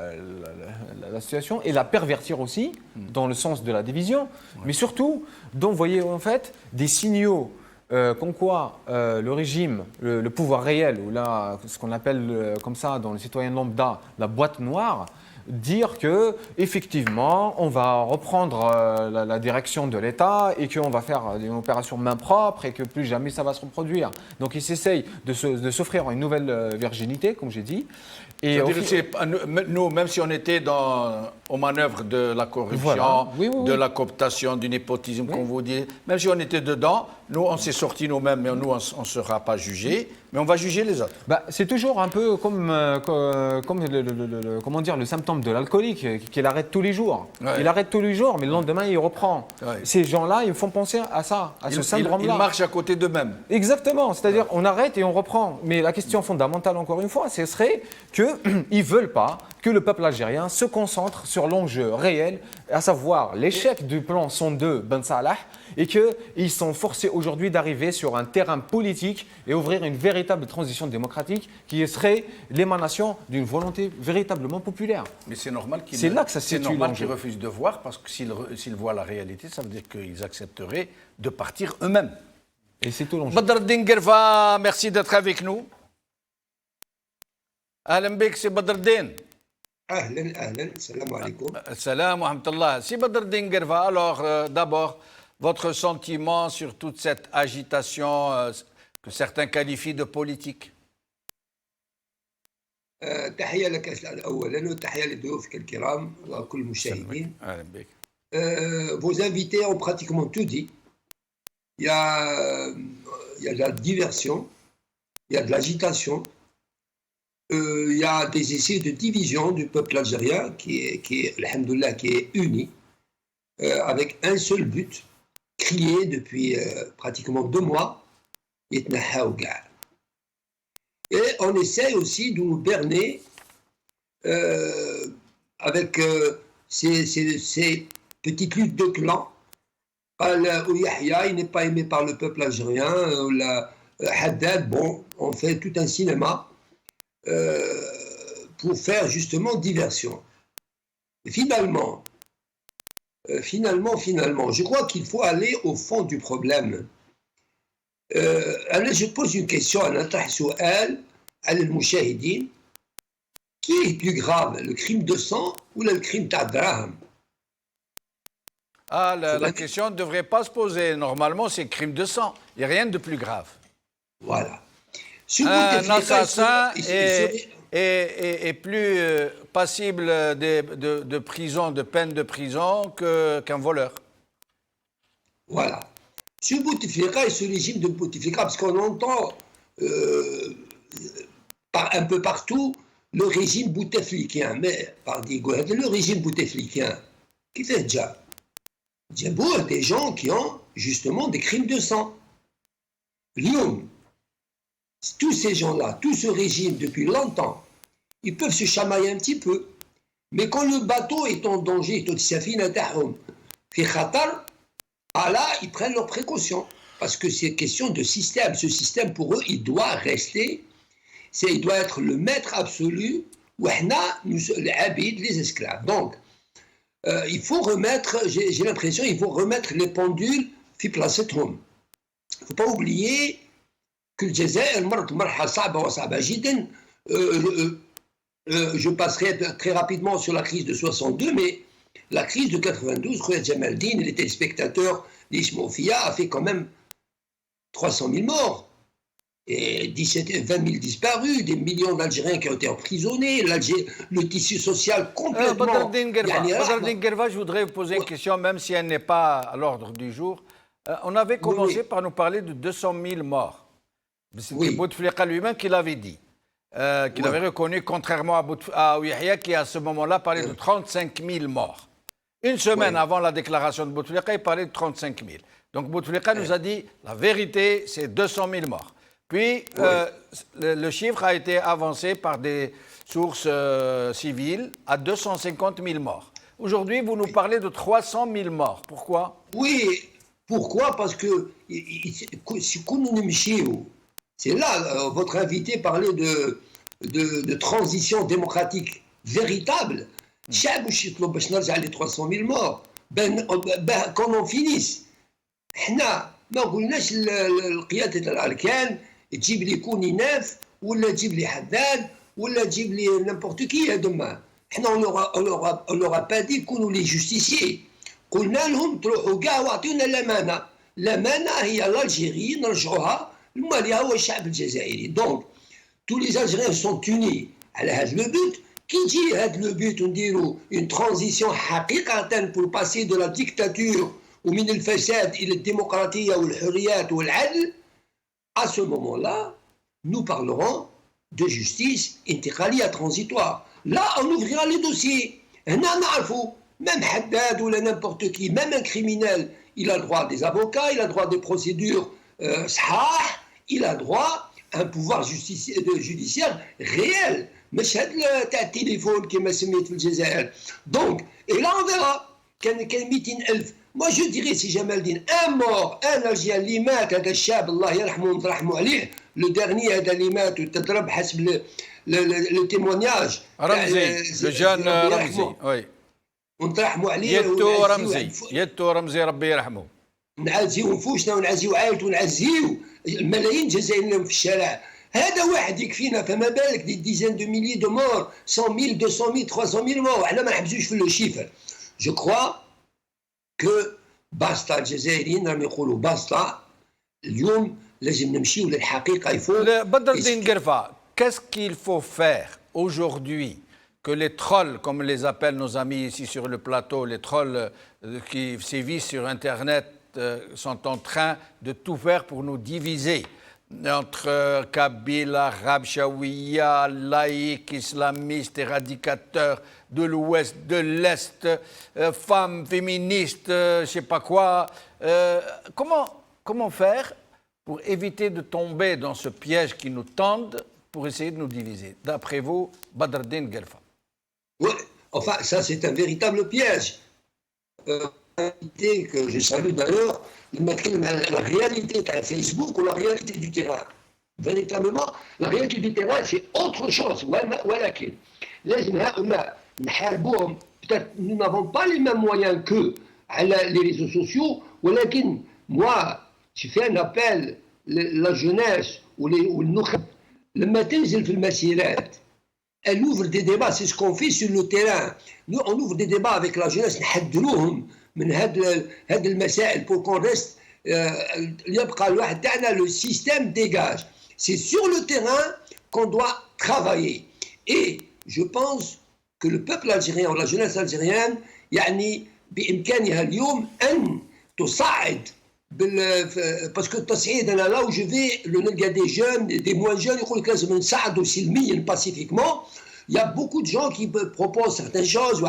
situation et la pervertir aussi dans le sens de la division, mais surtout d'envoyer en fait des signaux. Comme quoi le régime, le pouvoir réel, ou là, ce qu'on appelle comme ça dans le citoyen lambda, la boîte noire, dire que effectivement on va reprendre la direction de l'État et qu'on va faire une opération main propre et que plus jamais ça va se reproduire. Donc ils s'essayent de s'offrir une nouvelle virginité, comme j'ai dit. Et nous, même si on était aux manœuvres de la corruption, Voilà. de la cooptation, du népotisme, comme vous dites, même si on était dedans, nous, on s'est sortis nous-mêmes, mais nous, on ne sera pas jugés, mais on va juger les autres. Bah, c'est toujours un peu comme comment dire, le symptôme de l'alcoolique, qu'il arrête tous les jours. Ouais. Il arrête tous les jours, mais le lendemain, il reprend. Ouais. Ces gens-là, ils me font penser à ça, à ce syndrome-là. Ils marchent à côté d'eux-mêmes. Exactement, c'est-à-dire on arrête et on reprend. Mais la question fondamentale, encore une fois, ce serait qu'ils ne veulent pas que le peuple algérien se concentre sur l'enjeu réel, à savoir l'échec du plan 102 Ben Salah, et qu'ils sont forcés aujourd'hui d'arriver sur un terrain politique et ouvrir une véritable transition démocratique qui serait l'émanation d'une volonté véritablement populaire. Mais c'est normal qu'ils C'est là que ça se c'est situe, normal l'enjeu. qu'ils refusent de voir, parce que s'ils voient la réalité, ça veut dire qu'ils accepteraient de partir eux-mêmes. Et c'est tout l'enjeu. Badreddine Guerva, merci d'être avec nous. Ahlan bik, c'est Badreddine. اهلا السلام عليكم. Salam wa rahmatullah. Si Badreddine Guerva, alors d'abord, votre sentiment sur toute cette agitation que certains qualifient de politique. تحية لك أولا وتحية لضيوفك الكرام وكل المشاهدين. Ahlan bik. Vos invités ont pratiquement tout dit. Il y a de la diversion, il y a de l'agitation, il y a des essais de division du peuple algérien alhamdoulilah, qui est uni, avec un seul but, crié depuis pratiquement 2 mois, يتنحاو كاع. Et on essaie aussi de nous berner avec ces petites luttes de clans. Yahya, il n'est pas aimé par le peuple algérien. Haddad, bon, on fait tout un cinéma pour faire justement diversion. Et finalement, je crois qu'il faut aller au fond du problème. Je pose une question à al-Mouchahidine. Qui est plus grave, le crime de sang ou le crime d'Abraham? La question ne devrait pas se poser. Normalement, c'est crime de sang. Il n'y a rien de plus grave. Voilà. Un assassin est plus passible de prison, de peine de prison qu'un voleur. Voilà. Sur Bouteflika et ce régime de Bouteflika, parce qu'on entend un peu partout le régime bouteflikien, mais le régime bouteflikien, qui fait déjà des gens qui ont justement des crimes de sang. Lyon, tous ces gens-là, tout ce régime depuis longtemps, ils peuvent se chamailler un petit peu, mais quand le bateau est en danger, là, ils prennent leurs précautions, parce que c'est question de système. Ce système, pour eux, il doit rester, il doit être le maître absolu, ou les abid, les esclaves. Donc, il faut remettre, j'ai l'impression, il faut remettre les pendules fi placetum. Il ne faut pas oublier que le Jazair, je passerai très rapidement sur la crise de 62, mais la crise de 92, Khoya Djamaldine, les téléspectateurs d'Ismaofia, a fait quand même 300 000 morts, et 20 000 disparus, des millions d'Algériens qui ont été emprisonnés, le tissu social complètement... Badreddine Guerva, je voudrais vous poser une question, même si elle n'est pas à l'ordre du jour. On avait commencé par nous parler de 200 000 morts. C'était Bouteflika lui-même qui l'avait dit. Qu'il avait reconnu, contrairement à Yahya, qui à ce moment-là parlait de 35 000 morts. Une semaine avant la déclaration de Bouteflika, il parlait de 35 000. Donc Bouteflika nous a dit, la vérité, c'est 200 000 morts. Puis le chiffre a été avancé par des sources civiles, à 250 000 morts. Aujourd'hui, vous nous parlez de 300 000 morts. Pourquoi? Oui, pourquoi? Parce que c'est là, votre invité parlait de transition démocratique véritable. الشعب واش يطلب باش نرجع ل 300 000 morts quand on finisse. احنا ما قلناش القيادة الأركان تجيب لي كوني ناف ولا تجيب لي حداد ولا تجيب لي n'importe qui demain. احنا on leur a pas dit كونوا لي جوستيسيي. قلنا لهم تروحوا كاع واعطيونا الأمانة. الأمانة هي الألجيري نرجعوها لمالها والشعب الجزائري. Donc tous les Algériens sont unis على هذا le but. كي يجي هذا لو بوت ونديروا اون ترانزيسيون حقيقة pour passer de la dictature ومن الفساد إلى الديمقراطية والحريات والعدل, à ce moment-là, nous parlerons de justice انتقالية transitoire. Là, on ouvrira les dossiers. هنا نعرفوا même حداد ولا n'importe qui, même un criminel, il a droit à des avocats, il a droit à des procédures صحاح, il a droit à un pouvoir judiciaire réel. مش هاد تاع التليفون كما سميت في الجزائر. دونك et là on verra. كان 200,000. moi je dirais si جمال الدين un mort un algérien اللي مات هذا الشاب الله يرحمه ونرحموا عليه لو ديرني هذا اللي مات وتضرب حسب لو تيمونياج رمزي لو جان رمزي وي ونرحموا عليه يتو رمزي ربي يرحمه. نعزيو نفوسنا ونعزيو عائلته ونعزيو الملايين جزائريين في الشارع. هذا واحد يكفينا, فما بالك دي ديزان دو ميلي دو مور 100,000 200,000 300,000 مور. احنا ما نحبسوش في لو شيفر. جو كخوا كو باستا الجزائريين راهم يقولوا باستا. اليوم لازم نمشيو للحقيقه. يفو بدر الدين قرفة, qu'est-ce qu'il faut faire aujourd'hui que les trolls, comme les appellent nos amis ici sur le plateau, les trolls qui sévissent sur Internet sont en train de tout faire pour nous diviser entre Kabyle, Arabe, Chaouia, laïcs, islamistes, éradicateurs de l'Ouest, de l'Est, femmes, féministes, je ne sais pas quoi. Comment faire pour éviter de tomber dans ce piège qui nous tendent pour essayer de nous diviser? D'après vous, Badr Din Guelfa. Oui, enfin, ça c'est un véritable piège. Que je salue d'ailleurs, la réalité de Facebook ou la réalité du terrain. Véritablement, la réalité du terrain, c'est autre chose. Peut-être nous n'avons pas les mêmes moyens qu'eux à les réseaux sociaux, mais moi, je fais un appel la jeunesse ou le nukhab. Le matin, ils font le masirat. Elle ouvre des débats, c'est ce qu'on fait sur le terrain. Nous, on ouvre des débats avec la jeunesse, نحذروهم من هاد المسائل pour qu'on reste يبقى الواحد تاعنا le système dégage. C'est sur le terrain qu'on doit travailler. Et je pense que le peuple algérien ou la jeunesse algérienne يعني بإمكانها اليوم أن تصعد parce que التصعيد أنا là où je vais نلقى des jeunes, des moins jeunes يقول لك لازم نساعدوا سلميا pacifiquement. Il y a beaucoup de gens qui proposent certaines choses.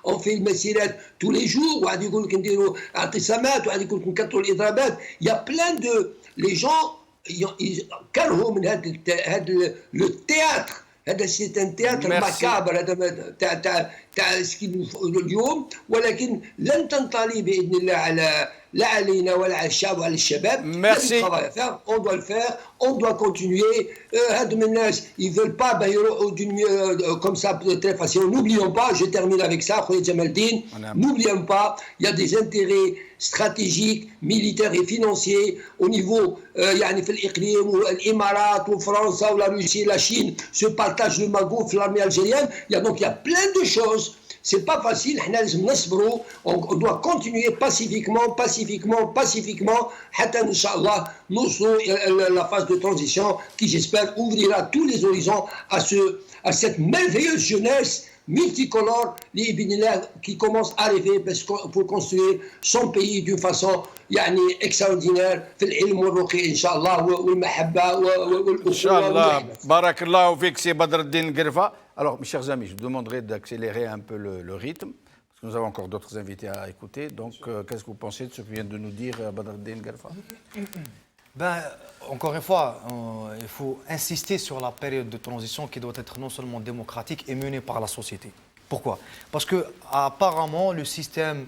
On fait le messirat tous les jours. Il y a plein de... Les gens, le théâtre, c'est un théâtre macabre تاع اليوم, ولكن لن تنطلي بإذن الله على لا علينا ولا على الشعب وعلى الشباب. Merci. On doit le faire, on doit continuer. هاد من الناس ils veulent pas يروحوا comme ça très facilement. N'oublions pas, je termine avec ça, خويا جمال الدين. N'oublions pas, il y a des intérêts stratégiques, militaires et financiers au niveau يعني في الإقليم والإمارات وفرنسا ولا Russie, la Chine se partagent le magot في l'armée algérienne. Il y a plein de choses. C'est pas facile, on doit continuer pacifiquement, حتى إن شاء الله نوصلوا la phase de transition qui j'espère ouvrira tous les horizons à cette merveilleuse jeunesse multicolore qui commence à arriver pour construire son pays d'une façon يعني extraordinaire في العلم والرقي إن شاء الله والمحبة والأخوة. إن شاء الله. بارك الله فيك سي بدر الدين قرفة. Alors, mes chers amis, je vous demanderai d'accélérer un peu le rythme, parce que nous avons encore d'autres invités à écouter. Donc, qu'est-ce que vous pensez de ce que vient de nous dire Badr Din Guelfa? Ben, encore une fois, il faut insister sur la période de transition qui doit être non seulement démocratique et menée par la société. Pourquoi? Parce que apparemment le système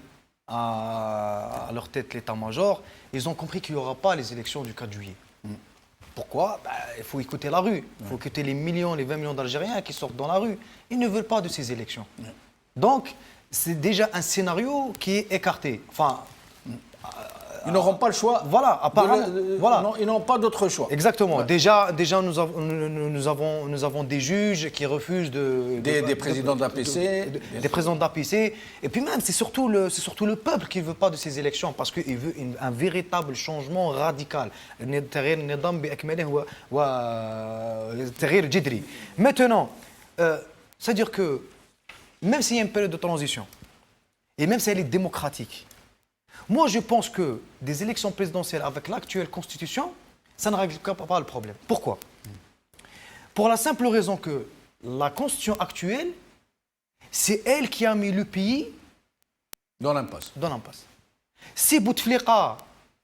à leur tête l'état-major, ils ont compris qu'il n'y aura pas les élections du 4 juillet. Pourquoi? Ben, il faut écouter la rue. Il faut écouter les millions, les 20 millions d'Algériens qui sortent dans la rue. Ils ne veulent pas de ces élections. Donc, c'est déjà un scénario qui est écarté. Enfin, Ils n'auront pas le choix. voilà, apparemment. Voilà. Non, ils n'ont pas d'autre choix. Exactement. Ouais. Déjà nous avons des juges qui refusent Des présidents de l'APC. des présidents de l'APC. Et puis même, c'est surtout le peuple qui ne veut pas de ces élections parce qu'il veut un véritable changement radical. Maintenant, c'est-à-dire que même s'il y a une période de transition, et même si elle est démocratique, moi je pense que des élections présidentielles avec l'actuelle constitution, ça ne règle pas le problème. Pourquoi? Pour la simple raison que la constitution actuelle, c'est elle qui a mis le pays Dans l'impasse. dans l'impasse. Si Bouteflika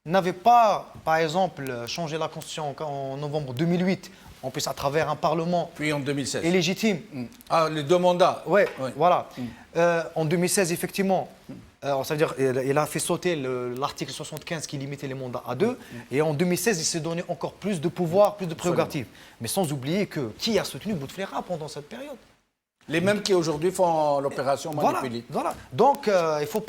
n'avait pas, par exemple, changé la constitution en novembre 2008, en plus à travers un parlement Puis en 2016. illégitime, Ah, les 2 mandats. ouais, Ouais. voilà. En 2016, effectivement, c'est-à-dire il a fait sauter l'article 75 qui limitait les mandats à 2. Et en 2016, il s'est donné encore plus de pouvoir, plus de prérogatives. Mais sans oublier que qui a soutenu Bouteflika pendant cette période? Les mêmes qui aujourd'hui font l'opération Voilà, Manipuli. voilà. Donc il faut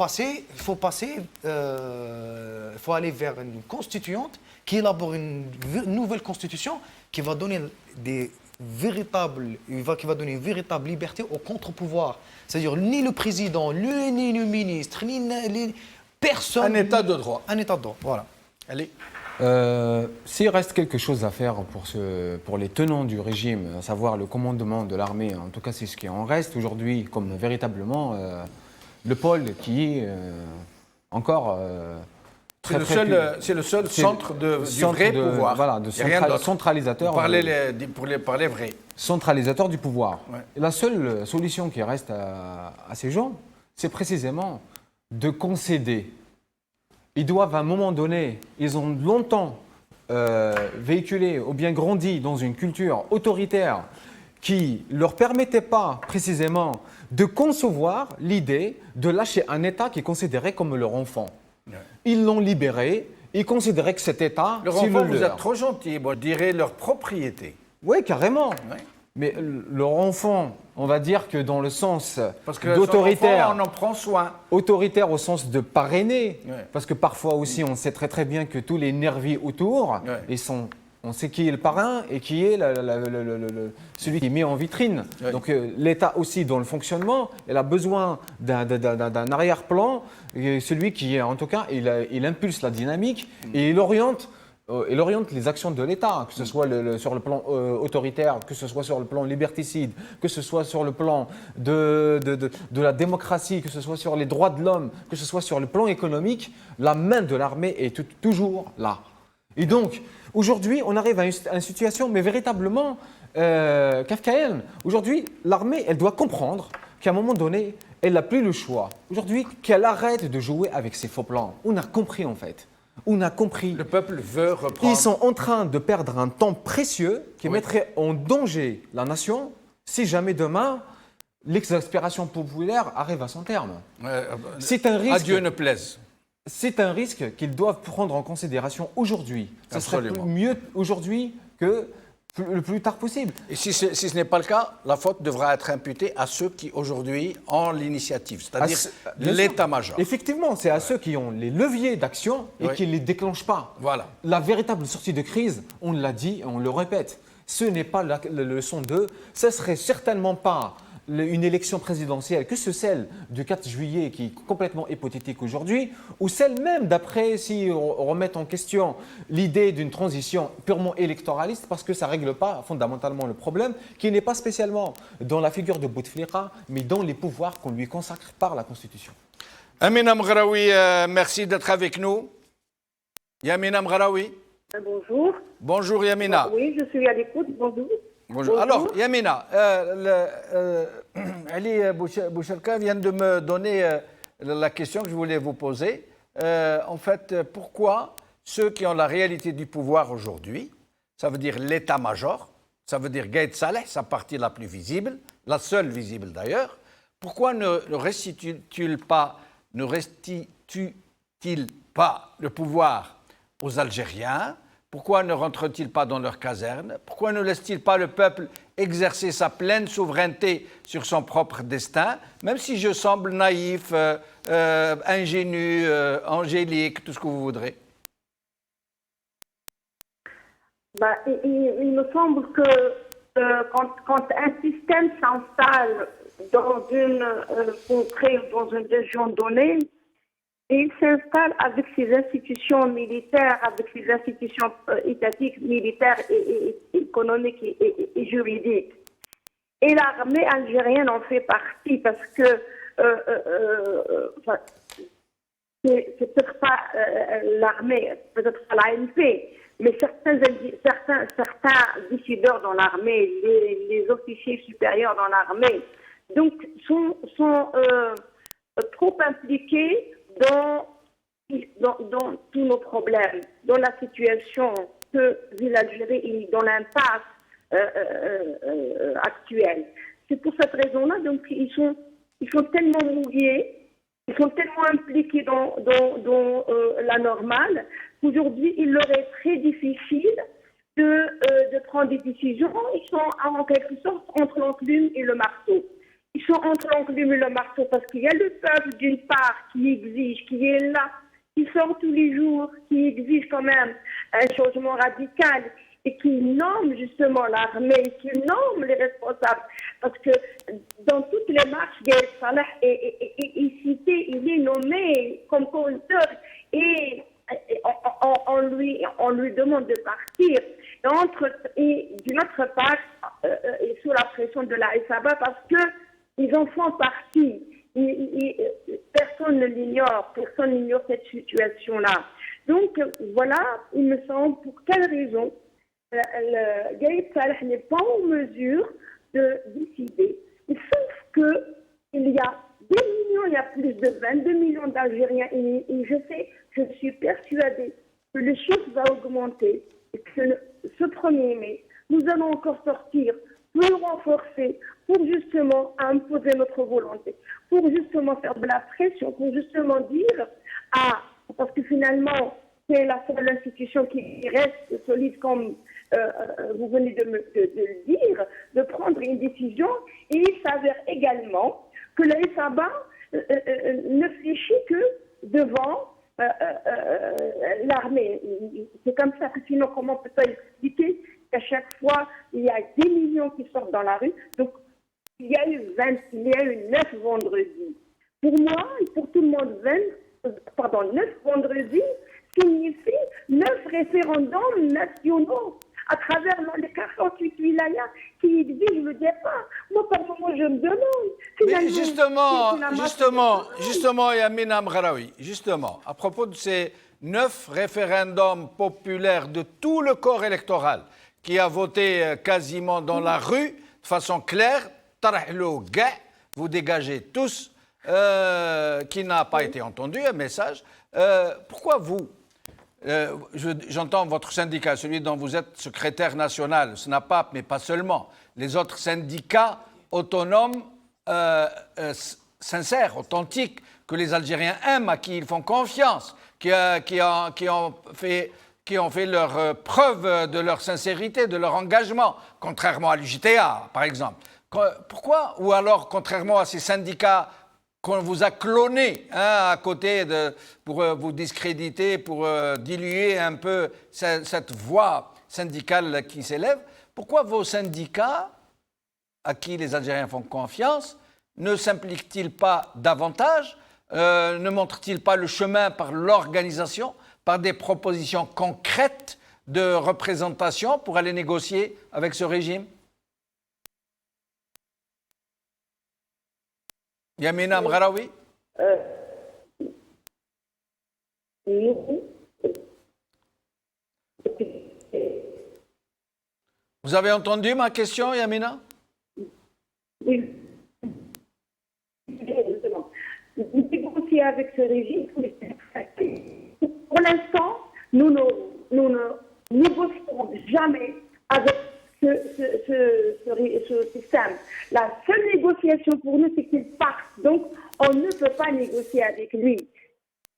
aller vers une constituante qui élabore une nouvelle constitution qui va donner qui va donner une véritable liberté au contre-pouvoir. C'est-à-dire ni le président, ni le ministre, ni personne. Un état de droit. Un état de droit, voilà. Allez. S'il reste quelque chose à faire pour les tenants du régime, à savoir le commandement de l'armée, en tout cas c'est ce qui en reste aujourd'hui comme véritablement le pôle qui est encore C'est le seul centre du vrai pouvoir. Voilà, Il y a rien d'autre. centralisateur. Pour parler vrai. Centralisateur du pouvoir. Ouais. Et la seule solution qui reste à ces gens, c'est précisément de concéder. Ils doivent à un moment donné, ils ont longtemps véhiculé ou bien grandi dans une culture autoritaire qui ne leur permettait pas précisément de concevoir l'idée de lâcher un État qu'ils considéraient comme leur enfant. Ouais. Ils l'ont libéré, ils considéraient que cet État, Leur c'est enfant, le vous leur. êtes trop gentil. Moi, je dirais leur propriété. Oui, carrément. Ouais. Mais leur enfant, on va dire que dans le sens Parce que d'autoritaire, on en prend soin. autoritaire au sens de parrainer, Ouais. parce que parfois aussi on sait très très bien que tous les nervis autour, Ouais. on sait qui est le parrain et qui est celui qui est mis en vitrine. Ouais. Donc l'État aussi dans le fonctionnement, il a besoin d'un arrière-plan, et celui qui est en tout cas, il impulse la dynamique et il oriente les actions de l'État, que ce soit sur le plan autoritaire, que ce soit sur le plan liberticide, que ce soit sur le plan de la démocratie, que ce soit sur les droits de l'homme, que ce soit sur le plan économique, la main de l'armée est toujours là. Et donc, aujourd'hui, on arrive à une situation, mais véritablement kafkaïenne. Aujourd'hui, l'armée, elle doit comprendre qu'à un moment donné, elle n'a plus le choix. Aujourd'hui, qu'elle arrête de jouer avec ses faux plans. On a compris en fait. On a compris. Le peuple veut reprendre. Ils sont en train de perdre un temps précieux qui mettrait en danger la nation si jamais demain l'exaspération populaire arrive à son terme. C'est un risque. Adieu ne plaise. C'est un risque qu'ils doivent prendre en considération aujourd'hui. Ce serait Absolument. mieux aujourd'hui que le plus tard possible. Et si ce n'est pas le cas, la faute devra être imputée à ceux qui aujourd'hui ont l'initiative, c'est-à-dire Bien sûr. l'état-major. Effectivement, c'est à ceux qui ont les leviers d'action et Oui. qui ne les déclenchent pas. Voilà. La véritable sortie de crise, on l'a dit et on le répète, ce n'est pas la leçon 2, ce ne serait certainement pas une élection présidentielle, que ce celle du 4 juillet qui est complètement hypothétique aujourd'hui, ou celle même d'après, si on remet en question l'idée d'une transition purement électoraliste, parce que ça ne règle pas fondamentalement le problème, qui n'est pas spécialement dans la figure de Bouteflika, mais dans les pouvoirs qu'on lui consacre par la Constitution. Amina Mghraoui, merci d'être avec nous. Yamina Mghraoui. Bonjour. Bonjour Yamina. Oui, je suis à l'écoute. Bonjour. Bonjour. Alors, Yamina, Ali Bouchelka vient de me donner la question que je voulais vous poser. En fait, pourquoi ceux qui ont la réalité du pouvoir aujourd'hui, ça veut dire l'état-major, ça veut dire Gaïd Saleh, sa partie la plus visible, la seule visible d'ailleurs. Pourquoi ne restitue-t-il pas le pouvoir aux Algériens? Pourquoi ne rentre-t-il pas dans leurs casernes? Pourquoi ne laisse-t-il pas le peuple exercer sa pleine souveraineté sur son propre destin, même si je semble naïf, ingénu, angélique, tout ce que vous voudrez? Il me semble que quand un système s'installe dans une contrée ou dans une région donnée, il s'installe avec ses institutions militaires, avec ses institutions étatiques, militaires et économiques et juridiques. Et l'armée algérienne en fait partie parce que c'est peut-être pas l'armée, peut-être pas l'ANP, mais certains décideurs dans l'armée, les officiers supérieurs dans l'armée, donc sont trop impliqués dans tous nos problèmes, dans la situation que vit l'Algérie et dans l'impasse actuelle. C'est pour cette raison-là, donc ils sont tellement mouillés, ils sont tellement impliqués dans la normale qu'aujourd'hui il leur est très difficile de prendre des décisions. Ils sont en quelque sorte entre l'enclume et le marteau. Ils sont entre l'enclume et le marteau parce qu'il y a le peuple d'une part qui exige, qui est là, qui sort tous les jours, qui exige quand même un changement radical et qui nomme justement l'armée, qui nomme les responsables. Parce que dans toutes les marches, Gaïd Saleh est cité, il est nommé comme conducteur et on lui demande de partir. Et d'une autre part, et sous la pression de la SABA parce que ils en font partie. Personne ne l'ignore, personne n'ignore cette situation-là. Donc voilà, il me semble, pour quelle raison Gaïd Saleh n'est pas en mesure de décider. Sauf qu'il y a des millions, il y a plus de 22 millions d'Algériens et je suis persuadée que le chiffre va augmenter et que ce 1er mai, nous allons encore sortir plus renforcer pour justement imposer notre volonté, pour justement faire de la pression, pour justement dire parce que finalement c'est la seule institution qui reste solide comme vous venez de le dire, de prendre une décision. Et il s'avère également que la SABA ne fléchit que devant l'armée. C'est comme ça que sinon comment peut-on expliquer qu'à chaque fois il y a des millions qui sortent dans la rue. Donc il y a eu 9 vendredis. Pour moi et pour tout le monde, 9 vendredis signifie 9 référendums nationaux à travers les 48 wilayas qui exigent le départ. Moi, par moment, je me demande. Mais justement, Yamina Mghraoui, justement, à propos de ces 9 référendums populaires de tout le corps électoral qui a voté quasiment dans la rue, de façon claire, Tarahlo Gay, vous dégagez tous, qui n'a pas été entendu, un message. Pourquoi vous j'entends votre syndicat, celui dont vous êtes secrétaire national, SNAPAP, mais pas seulement, les autres syndicats autonomes, sincères, authentiques, que les Algériens aiment, à qui ils font confiance, qui ont fait leur preuve de leur sincérité, de leur engagement, contrairement à l'UJTA, par exemple. Pourquoi, ou alors contrairement à ces syndicats qu'on vous a cloné à côté pour vous discréditer, pour diluer un peu cette voix syndicale qui s'élève, pourquoi vos syndicats, à qui les Algériens font confiance, ne s'impliquent-ils pas davantage, ne montrent-ils pas le chemin par l'organisation, par des propositions concrètes de représentation pour aller négocier avec ce régime? Yamina Mghraoui? Vous avez entendu ma question, Yamina? Oui. Négocier avec ce régime, pour l'instant, nous ne négocierons jamais avec ce système. La seule négociation pour nous, c'est qu'il parte. Donc, on ne peut pas négocier avec lui.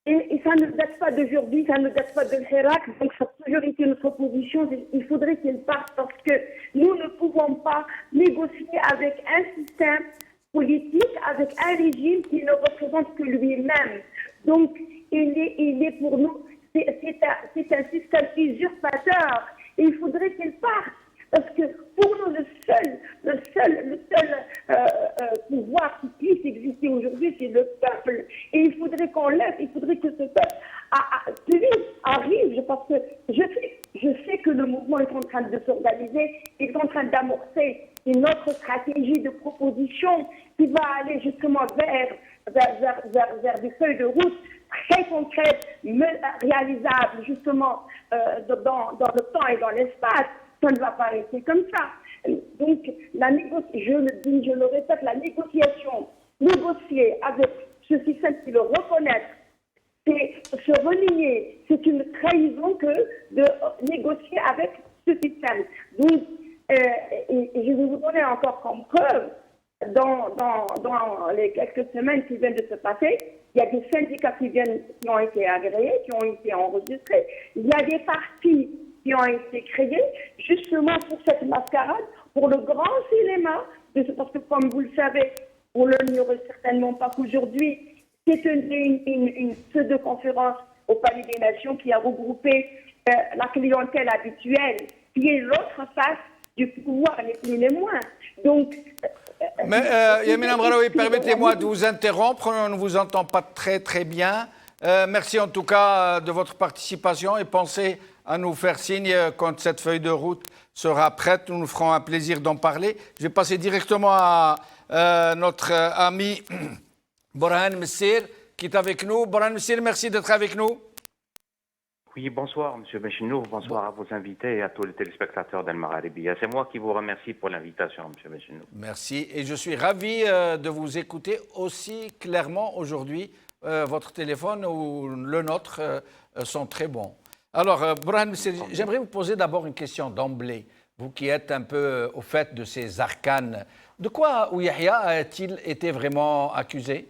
Et ça ne date pas d'aujourd'hui, ça ne date pas de l'Irak, donc ça a toujours été notre position. Il faudrait qu'il parte parce que nous ne pouvons pas négocier avec un système politique, avec un régime qui ne représente que lui-même. Donc, il est pour nous, c'est un système usurpateur. Et il faudrait qu'il parte. Parce que pour nous, le seul pouvoir qui puisse exister aujourd'hui, c'est le peuple. Et il faudrait qu'on lève, il faudrait que ce peuple arrive, parce que je sais que le mouvement est en train de s'organiser, est en train d'amorcer une autre stratégie de proposition qui va aller justement vers des feuilles de route très concrètes, réalisables justement dans le temps et dans l'espace. Ça ne va pas rester comme ça. Donc, je le répète, la négociation, négocier avec ce système qui le reconnaît, c'est se renier. C'est une trahison que de négocier avec ce système. Donc, et je vais vous donner encore comme preuve, dans les quelques semaines qui viennent de se passer, il y a des syndicats qui ont été agréés, qui ont été enregistrés. Il y a des partis qui ont été créés justement pour cette mascarade, pour le grand cinéma, parce que comme vous le savez, on ne l'ignorait certainement pas qu'aujourd'hui, c'est une pseudo-conférence au Palais des Nations qui a regroupé la clientèle habituelle, qui est l'autre face du pouvoir, les plus les moins. Donc, mais Yamina Amraoui, permettez-moi de vous interrompre, on ne vous entend pas très très bien. Merci en tout cas de votre participation et pensez à nous faire signe quand cette feuille de route sera prête. Nous nous ferons un plaisir d'en parler. Je vais passer directement à notre ami Borhan Messir qui est avec nous. Borhan Messir, merci d'être avec nous. Oui, bonsoir M. Benchenour, bonsoir à vos invités et à tous les téléspectateurs d'Al Magharibiya. C'est moi qui vous remercie pour l'invitation, M. Benchenour. Merci et je suis ravi de vous écouter aussi clairement aujourd'hui. Votre téléphone ou le nôtre sont très bons. Alors, Borhan, j'aimerais vous poser d'abord une question d'emblée. Vous qui êtes un peu au fait de ces arcanes, de quoi Yahya a-t-il été vraiment accusé?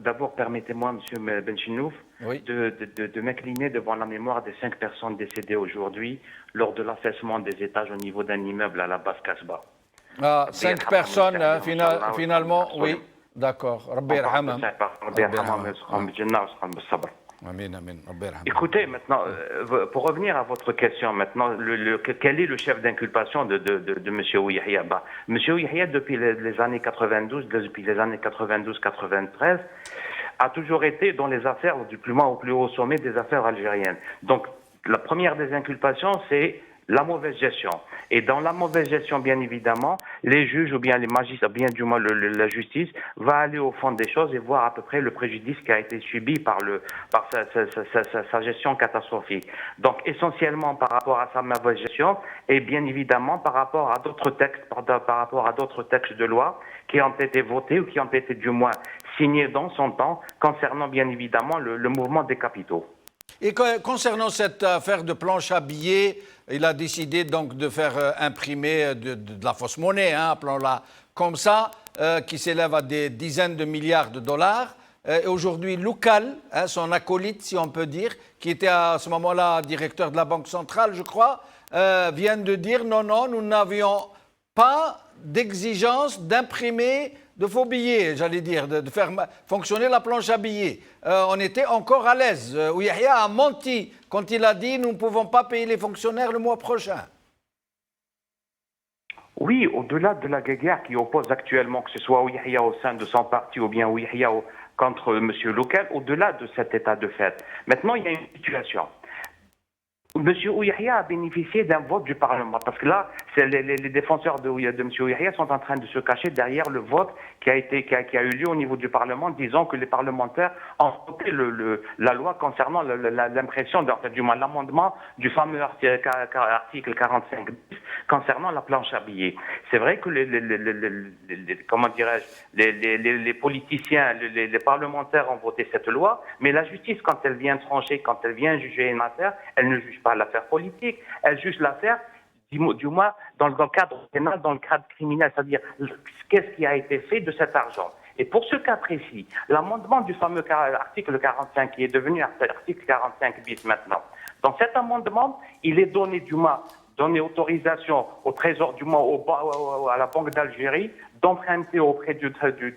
D'abord, permettez-moi, M. Benchenour, oui, de m'incliner devant la mémoire des 5 personnes décédées aujourd'hui lors de l'affaissement des étages au niveau d'un immeuble à la base Kasbah. 5 personnes, finalement, oui. D'accord. Écoutez, maintenant, pour revenir à votre question, maintenant, quel est le chef d'inculpation de M. Yahya? M. Yahya, depuis les années 92-93, a toujours été dans les affaires du plus bas au plus haut sommet des affaires algériennes. Donc, la première des inculpations, c'est la mauvaise gestion. Et dans la mauvaise gestion, bien évidemment, les juges ou bien les magistrats, bien du moins la justice, va aller au fond des choses et voir à peu près le préjudice qui a été subi par sa gestion catastrophique. Donc, essentiellement par rapport à sa mauvaise gestion et bien évidemment par rapport à d'autres textes, de loi qui ont été votés ou qui ont été du moins signés dans son temps concernant bien évidemment le mouvement des capitaux. Et concernant cette affaire de planche à billets, il a décidé donc de faire imprimer de la fausse monnaie, appelons-la comme ça, qui s'élève à des dizaines de milliards de dollars. Et aujourd'hui, Loukal, son acolyte, si on peut dire, qui était à ce moment-là directeur de la Banque centrale, je crois, vient de dire non, nous n'avions pas d'exigence d'imprimer de faux billets, j'allais dire, de faire fonctionner la planche à billets. On était encore à l'aise. Yahya a menti quand il a dit nous ne pouvons pas payer les fonctionnaires le mois prochain. Oui, au-delà de la guerre qui oppose actuellement, que ce soit Yahya au sein de son parti ou bien Yahya contre M. Loukal, au-delà de cet état de fait. Maintenant, il y a une situation. M. Ouyahia a bénéficié d'un vote du Parlement, parce que là, les défenseurs de M. Ouyahia sont en train de se cacher derrière le vote qui a eu lieu au niveau du Parlement, disant que les parlementaires ont voté la loi concernant l'impression, du moins l'amendement du fameux article 45 concernant la planche à billets. C'est vrai que comment dirais-je, les politiciens, les parlementaires ont voté cette loi, mais la justice, quand elle vient trancher, quand elle vient juger une affaire, elle ne juge pas l'affaire politique, elle juge l'affaire, du moins, dans le cadre pénal, dans le cadre criminel, c'est-à-dire qu'est-ce qui a été fait de cet argent. Et pour ce cas précis, l'amendement du fameux article 45, qui est devenu article 45 bis maintenant, dans cet amendement, il est donné autorisation au Trésor, du moins à la Banque d'Algérie, d'emprunter auprès du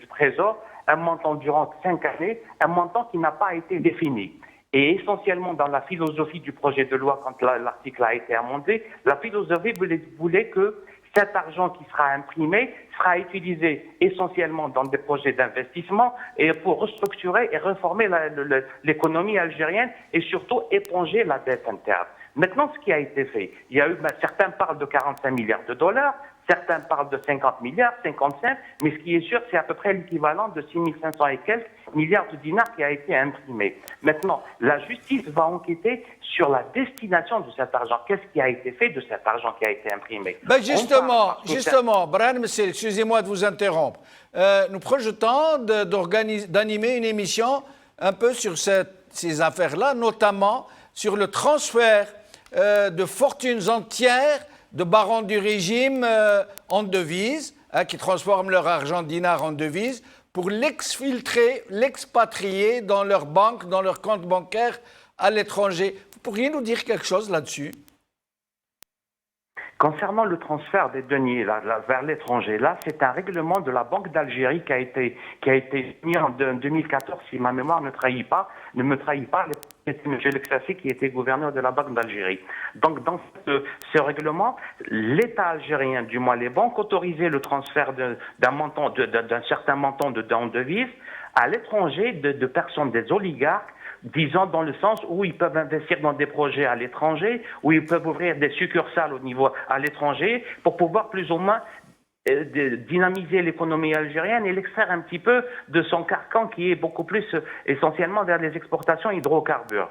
Trésor un montant durant 5 années, un montant qui n'a pas été défini. Et essentiellement dans la philosophie du projet de loi, quand l'article a été amendé, la philosophie voulait que cet argent qui sera imprimé sera utilisé essentiellement dans des projets d'investissement et pour restructurer et reformer l'économie algérienne et surtout éponger la dette interne. Maintenant, ce qui a été fait, certains parlent de 45 milliards de dollars, certains parlent de 50 milliards, 55, mais ce qui est sûr, c'est à peu près l'équivalent de 6500 et quelques milliards de dinars qui a été imprimé. Maintenant, la justice va enquêter sur la destination de cet argent. Qu'est-ce qui a été fait de cet argent qui a été imprimé? Ben justement, Brian Messel, excusez-moi de vous interrompre. Nous projetons d'animer une émission un peu sur ces affaires-là, notamment sur le transfert de fortunes entières de barons du régime en devises, qui transforment leur argent dinar en devises, pour l'exfiltrer, l'expatrier dans leur banque, dans leur compte bancaire à l'étranger. Vous pourriez nous dire quelque chose là-dessus? Concernant le transfert des deniers vers l'étranger, là, c'est un règlement de la Banque d'Algérie qui a été mis en 2014, si ma mémoire ne me trahit pas, c'était M. Lexassi qui était gouverneur de la Banque d'Algérie. Donc, dans ce règlement, l'État algérien, du moins les banques, autorisaient le transfert d'un certain montant en devises à l'étranger de personnes, des oligarques, disons dans le sens où ils peuvent investir dans des projets à l'étranger, où ils peuvent ouvrir des succursales à l'étranger pour pouvoir plus ou moins dynamiser l'économie algérienne et l'extraire un petit peu de son carcan qui est beaucoup plus essentiellement vers les exportations hydrocarbures.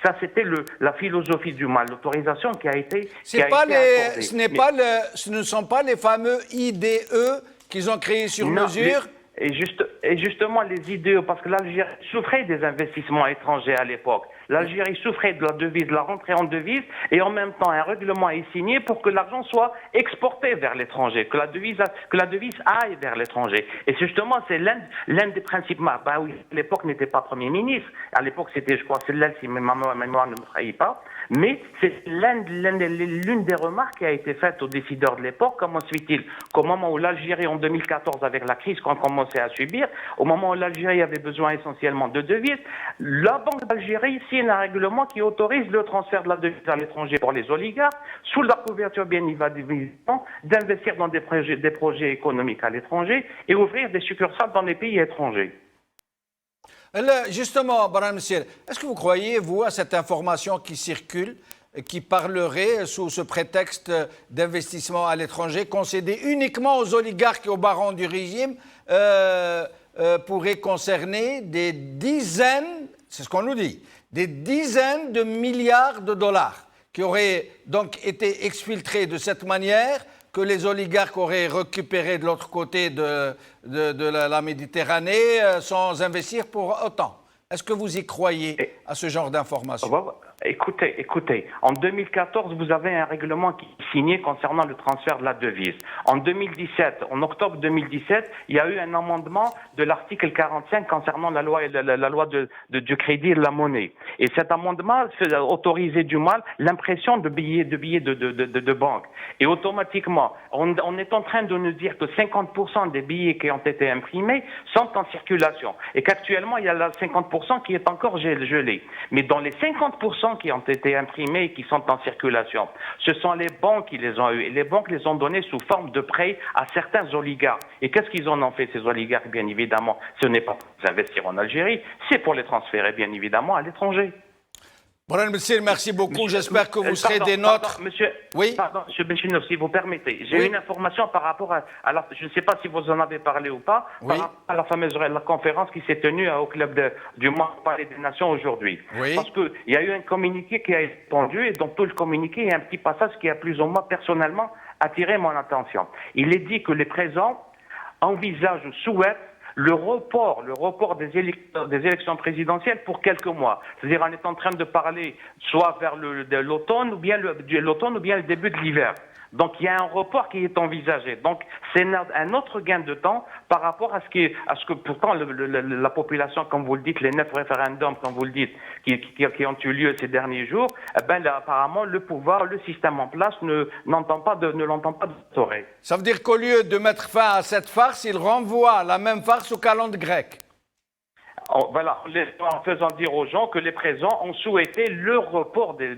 Ça, c'était la philosophie du mal, l'autorisation qui a été accordée. Ce ne sont pas les fameux IDE qu'ils ont créés sur mesure. Et justement, les idées, parce que l'Algérie souffrait des investissements étrangers à l'époque. L'Algérie souffrait de la devise, de la rentrée en devise, et en même temps, un règlement est signé pour que l'argent soit exporté vers l'étranger, que la devise aille vers l'étranger. Et justement, c'est l'un des principes. Bah oui, à l'époque, n'était pas Premier ministre. À l'époque, c'était, je crois, celle-là, si ma mémoire ne me trahit pas. Mais c'est l'une des remarques qui a été faite aux décideurs de l'époque. Comment se fait-il qu'au moment où l'Algérie, en 2014, avec la crise qu'on commençait à subir, au moment où l'Algérie avait besoin essentiellement de devises, la Banque d'Algérie signe un règlement qui autorise le transfert de la devise à l'étranger pour les oligarques, sous la couverture bien évidemment d'investir dans des projets économiques à l'étranger et ouvrir des succursales dans les pays étrangers. Justement, Brian Messel, est-ce que vous croyez, vous, à cette information qui circule, qui parlerait, sous ce prétexte d'investissement à l'étranger, concédé uniquement aux oligarques et aux barons du régime, pourrait concerner des dizaines, c'est ce qu'on nous dit, des dizaines de milliards de dollars qui auraient donc été exfiltrés de cette manière, que les oligarques auraient récupéré de l'autre côté de la Méditerranée sans investir pour autant. Est-ce que vous y croyez à ce genre d'informations? Écoutez, en 2014, vous avez un règlement qui est signé concernant le transfert de la devise. En 2017, en octobre 2017, il y a eu un amendement de l'article 45 concernant la loi du crédit et de la monnaie. Et cet amendement autorisait du moins l'impression de billets de banque. Et automatiquement, on est en train de nous dire que 50% des billets qui ont été imprimés sont en circulation. Et qu'actuellement, il y a là 50% qui est encore gelé. Mais dans les 50% qui ont été imprimés et qui sont en circulation, ce sont les banques qui les ont eu. Et les banques les ont donnés sous forme de prêts à certains oligarques. Et qu'est-ce qu'ils en ont fait, ces oligarques? Bien évidemment, ce n'est pas pour investir en Algérie, c'est pour les transférer, bien évidemment, à l'étranger. Moran Messir, merci beaucoup. J'espère que vous serez des nôtres. Monsieur Benchinov, si vous permettez, j'ai une information par rapport à je ne sais pas si vous en avez parlé ou pas, par rapport à la fameuse conférence qui s'est tenue au club du Palais des Nations aujourd'hui. Parce qu'il y a eu un communiqué qui a été répondu et dans tout le communiqué, il y a un petit passage qui a plus ou moins personnellement attiré mon attention. Il est dit que les présents envisagent ou souhaitent le report des élections présidentielles pour quelques mois. C'est-à-dire, on est en train de parler soit vers l'automne ou bien le début de l'hiver. Donc, il y a un report qui est envisagé. Donc, c'est un autre gain de temps par rapport à ce que pourtant la population, comme vous le dites, les 9 référendums, comme vous le dites, qui ont eu lieu ces derniers jours, apparemment, le pouvoir, le système en place ne l'entend pas d'instaurer. Ça veut dire qu'au lieu de mettre fin à cette farce, il renvoie la même farce au calendrier grec. Voilà, en faisant dire aux gens que les présents ont souhaité le report des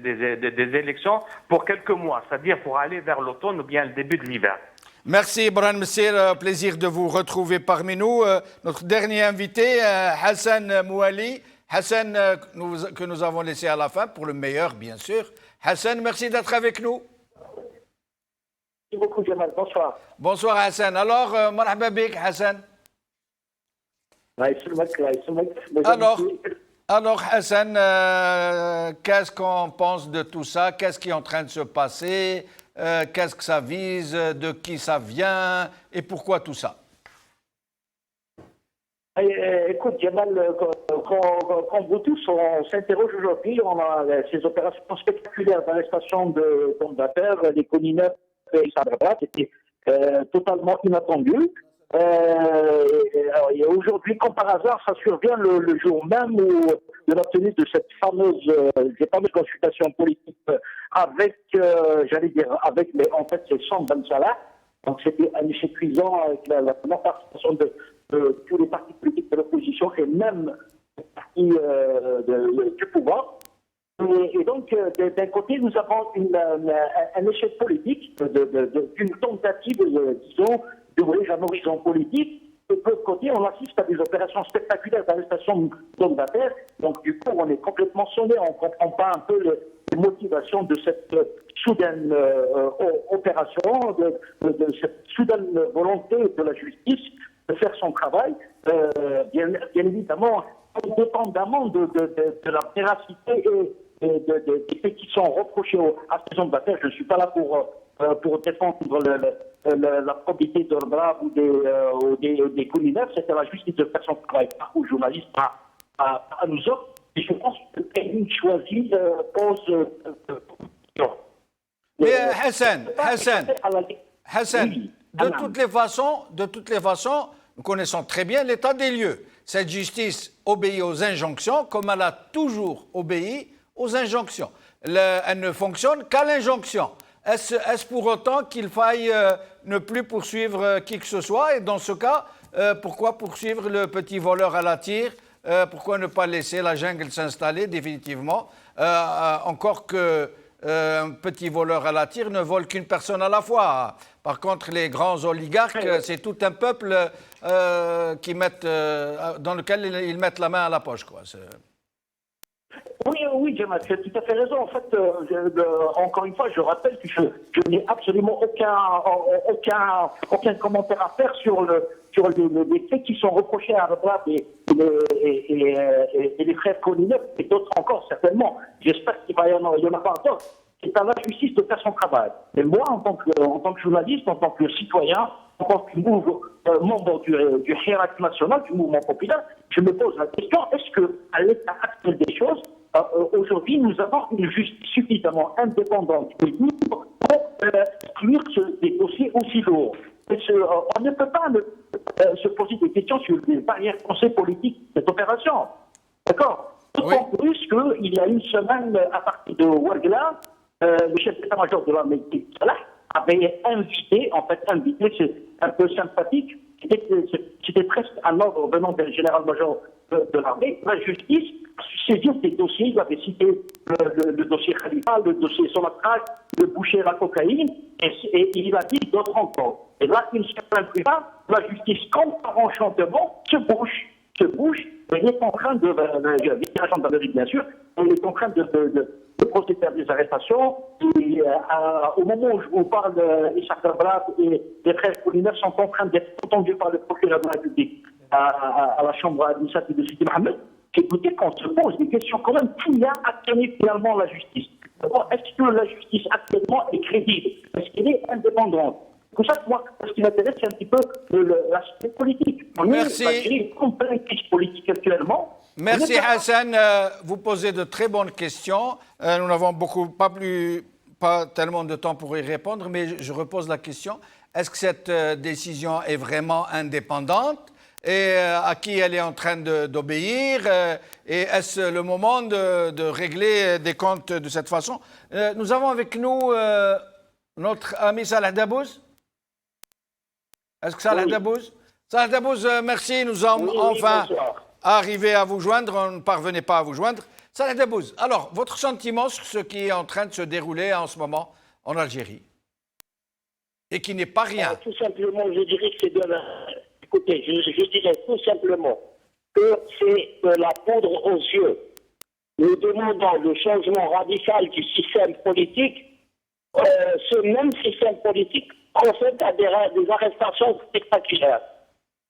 élections pour quelques mois, c'est-à-dire pour aller vers l'automne ou bien le début de l'hiver. Merci, Moran Messir. Plaisir de vous retrouver parmi nous. Notre dernier invité, Hassan Mouali. Hassan, que nous avons laissé à la fin, pour le meilleur, bien sûr. Hassan, merci d'être avec nous. Merci beaucoup, Jamal. Bonsoir. Bonsoir, Hassan. Alors, marhaba bik, Hassan. Alors Hassan, qu'est-ce qu'on pense de tout ça? Qu'est-ce qui est en train de se passer? Qu'est-ce que ça vise? De qui ça vient? Et pourquoi tout ça? Écoute, Jamal, quand vous tous, on s'interroge aujourd'hui, on a ces opérations spectaculaires d'arrestation de combattants, des communeurs et Sabra, c'était totalement inattendu. Et aujourd'hui, comme par hasard, ça survient le jour même de la tenue de cette fameuse consultation politique avec, mais en fait, c'est sans Ben Salah. Donc, c'était un échec cuisant avec la non-participation de tous les partis politiques de l'opposition et même les partis du pouvoir. Et donc, d'un côté, nous avons un échec politique d'une tentative, disons, d'ouvrir un horizon politique. Et de l'autre côté, on assiste à des opérations spectaculaires d'arrestation d'hommes d'affaires. Donc, du coup, on est complètement sonné. On ne comprend pas un peu les motivations de cette soudaine opération, de cette soudaine volonté de la justice de faire son travail. Bien évidemment, indépendamment de la véracité et des faits qui sont reprochés à ces hommes d'affaires, je ne suis pas là pour défendre la probité d'Orbrab ou des culinaires, c'était la justice de faire son travail, pas aux journalistes, à nous autres. Et je pense que Karim choisit pose. Mais Hassan, oui, de toutes les façons, nous connaissons très bien l'état des lieux. Cette justice obéit aux injonctions comme elle a toujours obéi aux injonctions. Elle ne fonctionne qu'à l'injonction. Est-ce pour autant qu'il faille ne plus poursuivre qui que ce soit? Et dans ce cas, pourquoi poursuivre le petit voleur à la tire? Pourquoi ne pas laisser la jungle s'installer définitivement? Encore qu'un petit voleur à la tire ne vole qu'une personne à la fois. Par contre, les grands oligarques, c'est tout un peuple dans lequel ils mettent la main à la poche, quoi. Oui, Jamal, tu as tout à fait raison. En fait, encore une fois, je rappelle que je n'ai absolument aucun commentaire à faire sur les faits qui sont reprochés à Arbrad et les frères Kolinev et d'autres encore, certainement. J'espère qu'il y en a pas encore. C'est à la justice de faire son travail. Et moi, en tant que journaliste, en tant que citoyen, en tant que membre du hiérarchie national, du mouvement populaire, je me pose la question, est-ce qu'à l'état actuel des choses, aujourd'hui, nous avons une justice suffisamment indépendante et libre pour exclure des dossiers aussi lourds? On ne peut pas se poser des questions sur les barrières conseils politiques de cette opération. D'accord? D'autant plus qu'il y a une semaine, à partir de Ouargla, le chef d'état-major de l'armée Salah avait invité, c'est un peu sympathique, c'était presque un ordre venant d'un général-major de l'armée, la justice, saisir des dossiers, il avait cité le dossier Khalifa, le dossier Solatrak, le boucher la cocaïne, et il a dit d'autres encore. Et là, une semaine plus tard, la justice, comme par enchantement, se bouche. se bouge, et il est en train de, l'agent d'Amérique bien sûr, il est en train de procéder à des arrestations. Et, au moment où je vous parle, Issa Dabrat et les frères Koulinov sont en train d'être entendus par le procureur de la République à la chambre administrative de Sidi Mohamed. Écoutez, qu'on se pose des questions quand même, qui a actionné finalement la justice? D'abord, est-ce que la justice actuellement est crédible? Est-ce qu'elle est indépendante? C'est pour ça que moi, ce qui m'intéresse, c'est un petit peu l'aspect politique. Merci. Est en pleine crise politique actuellement. Merci Hassan, vous posez de très bonnes questions. Nous n'avons pas tellement de temps pour y répondre, mais je repose la question. Est-ce que cette décision est vraiment indépendante et à qui elle est en train d'obéir et est-ce le moment de régler des comptes de cette façon? Nous avons avec nous notre ami Salah Dabouz. Est-ce que Salah Dabouz? Salah Dabouz, merci, nous sommes enfin arrivés à vous joindre, on ne parvenait pas à vous joindre. Salah Dabouz, alors, votre sentiment sur ce qui est en train de se dérouler en ce moment en Algérie et qui n'est pas rien? Tout simplement, je dirais que c'est de la... Écoutez, je dirais tout simplement que c'est de la poudre aux yeux. Nous demandons le changement radical du système politique. Ce même système politique procède à des arrestations spectaculaires.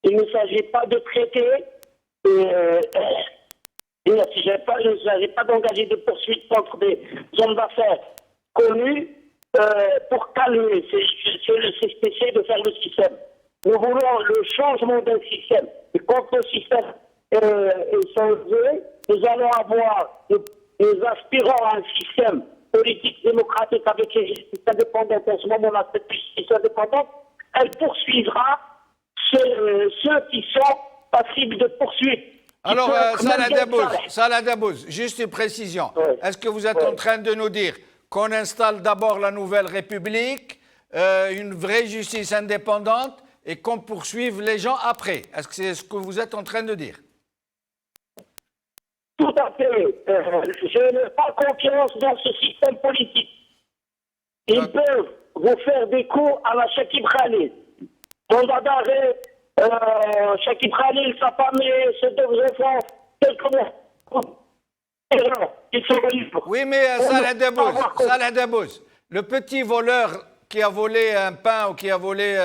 Il ne s'agit pas de traiter, il ne s'agit pas d'engager des poursuites contre des hommes d'affaires connus pour calmer. C'est de faire le système. Nous voulons le changement d'un système. Et quand le système est changé, nous allons avoir, nous aspirons à un système politique démocratique avec les justices indépendantes. En ce moment, on a cette justice indépendante. Elle poursuivra ceux qui sont passibles de poursuite. Alors, Salah Dabouz, juste une précision. Oui. Est-ce que vous êtes en train de nous dire qu'on installe d'abord la nouvelle République, une vraie justice indépendante, et qu'on poursuive les gens après? Est-ce que c'est ce que vous êtes en train de dire? Tout à fait. Je n'ai pas confiance dans ce système politique. Ils peuvent vous faire des coups à la Chakib Khalil. Mandat d'arrêt, Chakib Khalil, sa femme et ses 2 enfants, quelques mois. Ils sont libres. Oui, mais Salah Dabouz, le petit voleur qui a volé un pain ou qui a volé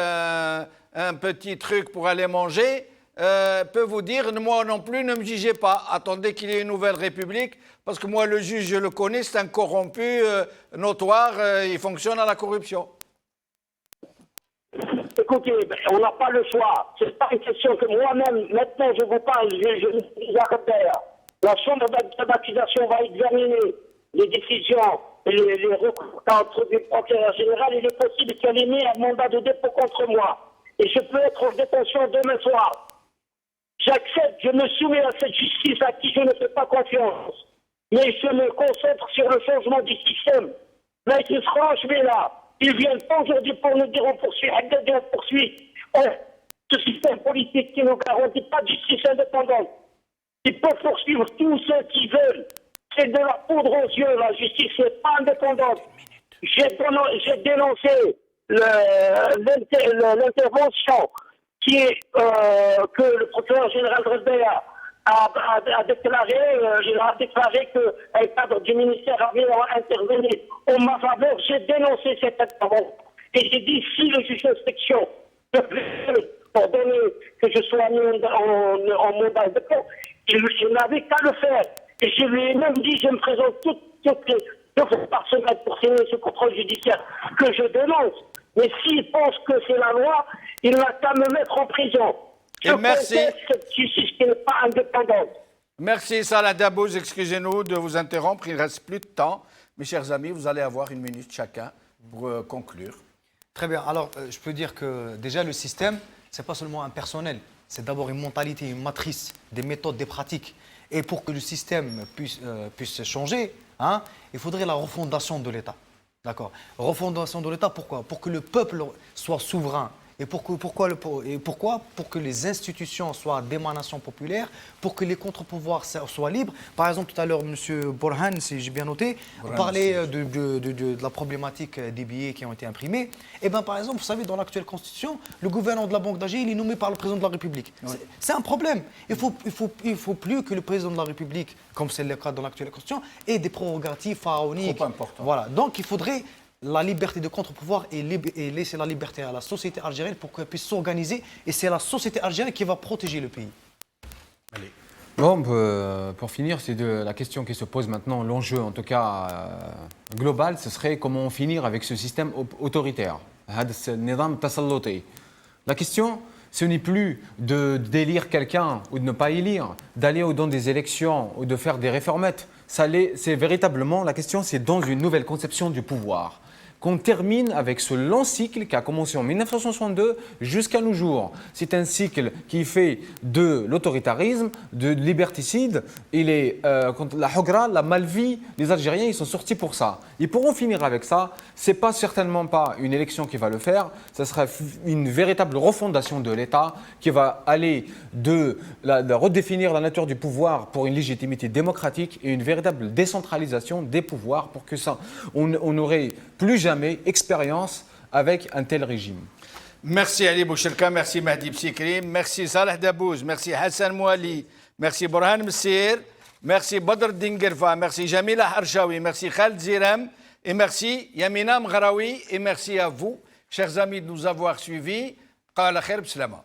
un petit truc pour aller manger, peut vous dire, moi non plus, ne me jugez pas. Attendez qu'il y ait une nouvelle République, parce que moi, le juge, je le connais, c'est un corrompu notoire, il fonctionne à la corruption. Écoutez, on n'a pas le choix. C'est pas une question que moi-même, maintenant je vous parle, je suis à Rabert. La chambre d'accusation va examiner les décisions et les recours contre le procureur général. Il est possible qu'elle ait mis un mandat de dépôt contre moi. Et je peux être en détention demain soir. J'accepte, je me soumets à cette justice à qui je ne fais pas confiance. Mais je me concentre sur le changement du système. Là, ils franchent, mais là, ils viennent pas aujourd'hui pour nous dire on poursuit, on poursuit. Ce système politique qui ne nous garantit pas de justice indépendante. Ils peuvent poursuivre tous ceux qui veulent. C'est de la poudre aux yeux, la justice n'est pas indépendante. J'ai dénoncé l'intervention qui est que le procureur général Redbeya a déclaré qu'un cadre du ministère avait intervenu en ma faveur. J'ai dénoncé cette intervention et j'ai dit si le juge d'instruction ordonné que je sois mis en mandat de dépôt, il n'avait qu'à le faire. Et je lui ai même dit, je me présente toutes les 2 fois par semaine pour signer ce contrôle judiciaire que je dénonce. Mais s'il pense que c'est la loi, il n'a qu'à me mettre en prison. Et merci. Cette justice qui n'est pas indépendante. Merci Salah Dabouz, excusez-nous de vous interrompre, il ne reste plus de temps. Mes chers amis, vous allez avoir 1 minute chacun pour conclure. Très bien, alors je peux dire que déjà le système, ce n'est pas seulement un personnel, c'est d'abord une mentalité, une matrice, des méthodes, des pratiques. Et pour que le système puisse changer, il faudrait la refondation de l'État. D'accord. Refondation de l'État, pourquoi? Pour que le peuple soit souverain, Et pourquoi pour que les institutions soient d'émanation populaire, pour que les contre-pouvoirs soient libres. Par exemple, tout à l'heure, M. Borhan, si j'ai bien noté, parlait de la problématique des billets qui ont été imprimés. Et bien, par exemple, vous savez, dans l'actuelle Constitution, le gouverneur de la Banque d'Alger, il est nommé par le président de la République. C'est un problème. Il faut plus que le président de la République, comme c'est le cas dans l'actuelle Constitution, ait des prérogatives pharaoniques. Trop important. Voilà. Donc, il faudrait la liberté de contre-pouvoir et laisser la liberté à la société algérienne pour qu'elle puisse s'organiser. Et c'est la société algérienne qui va protéger le pays. Allez. Bon, pour finir, c'est la question qui se pose maintenant, l'enjeu en tout cas global, ce serait comment finir avec ce système autoritaire. La question, ce n'est plus d'élire quelqu'un ou de ne pas élire, d'aller au-dedans des élections ou de faire des réformettes. C'est véritablement, la question, c'est dans une nouvelle conception du pouvoir. Qu'on termine avec ce long cycle qui a commencé en 1962 jusqu'à nos jours. C'est un cycle qui fait de l'autoritarisme, de liberticide. Contre la hogra, la malvie, les Algériens, ils sont sortis pour ça. Ils pourront finir avec ça. Ce n'est pas certainement pas une élection qui va le faire. Ce sera une véritable refondation de l'État qui va aller de redéfinir la nature du pouvoir pour une légitimité démocratique et une véritable décentralisation des pouvoirs pour que ça, on n'aurait plus jamais expérience avec un tel régime. Merci Ali Bouchelka, merci Mahdi Bsikri, merci Salah Dabouz, merci Hassan Mouali, merci Borhan Messir, merci Badr Dingerfa, merci Jamila Harshawi, merci Khaled Ziram et merci Yamina Mgharaoui et merci à vous, chers amis, de nous avoir suivis. Qala khair b'slama.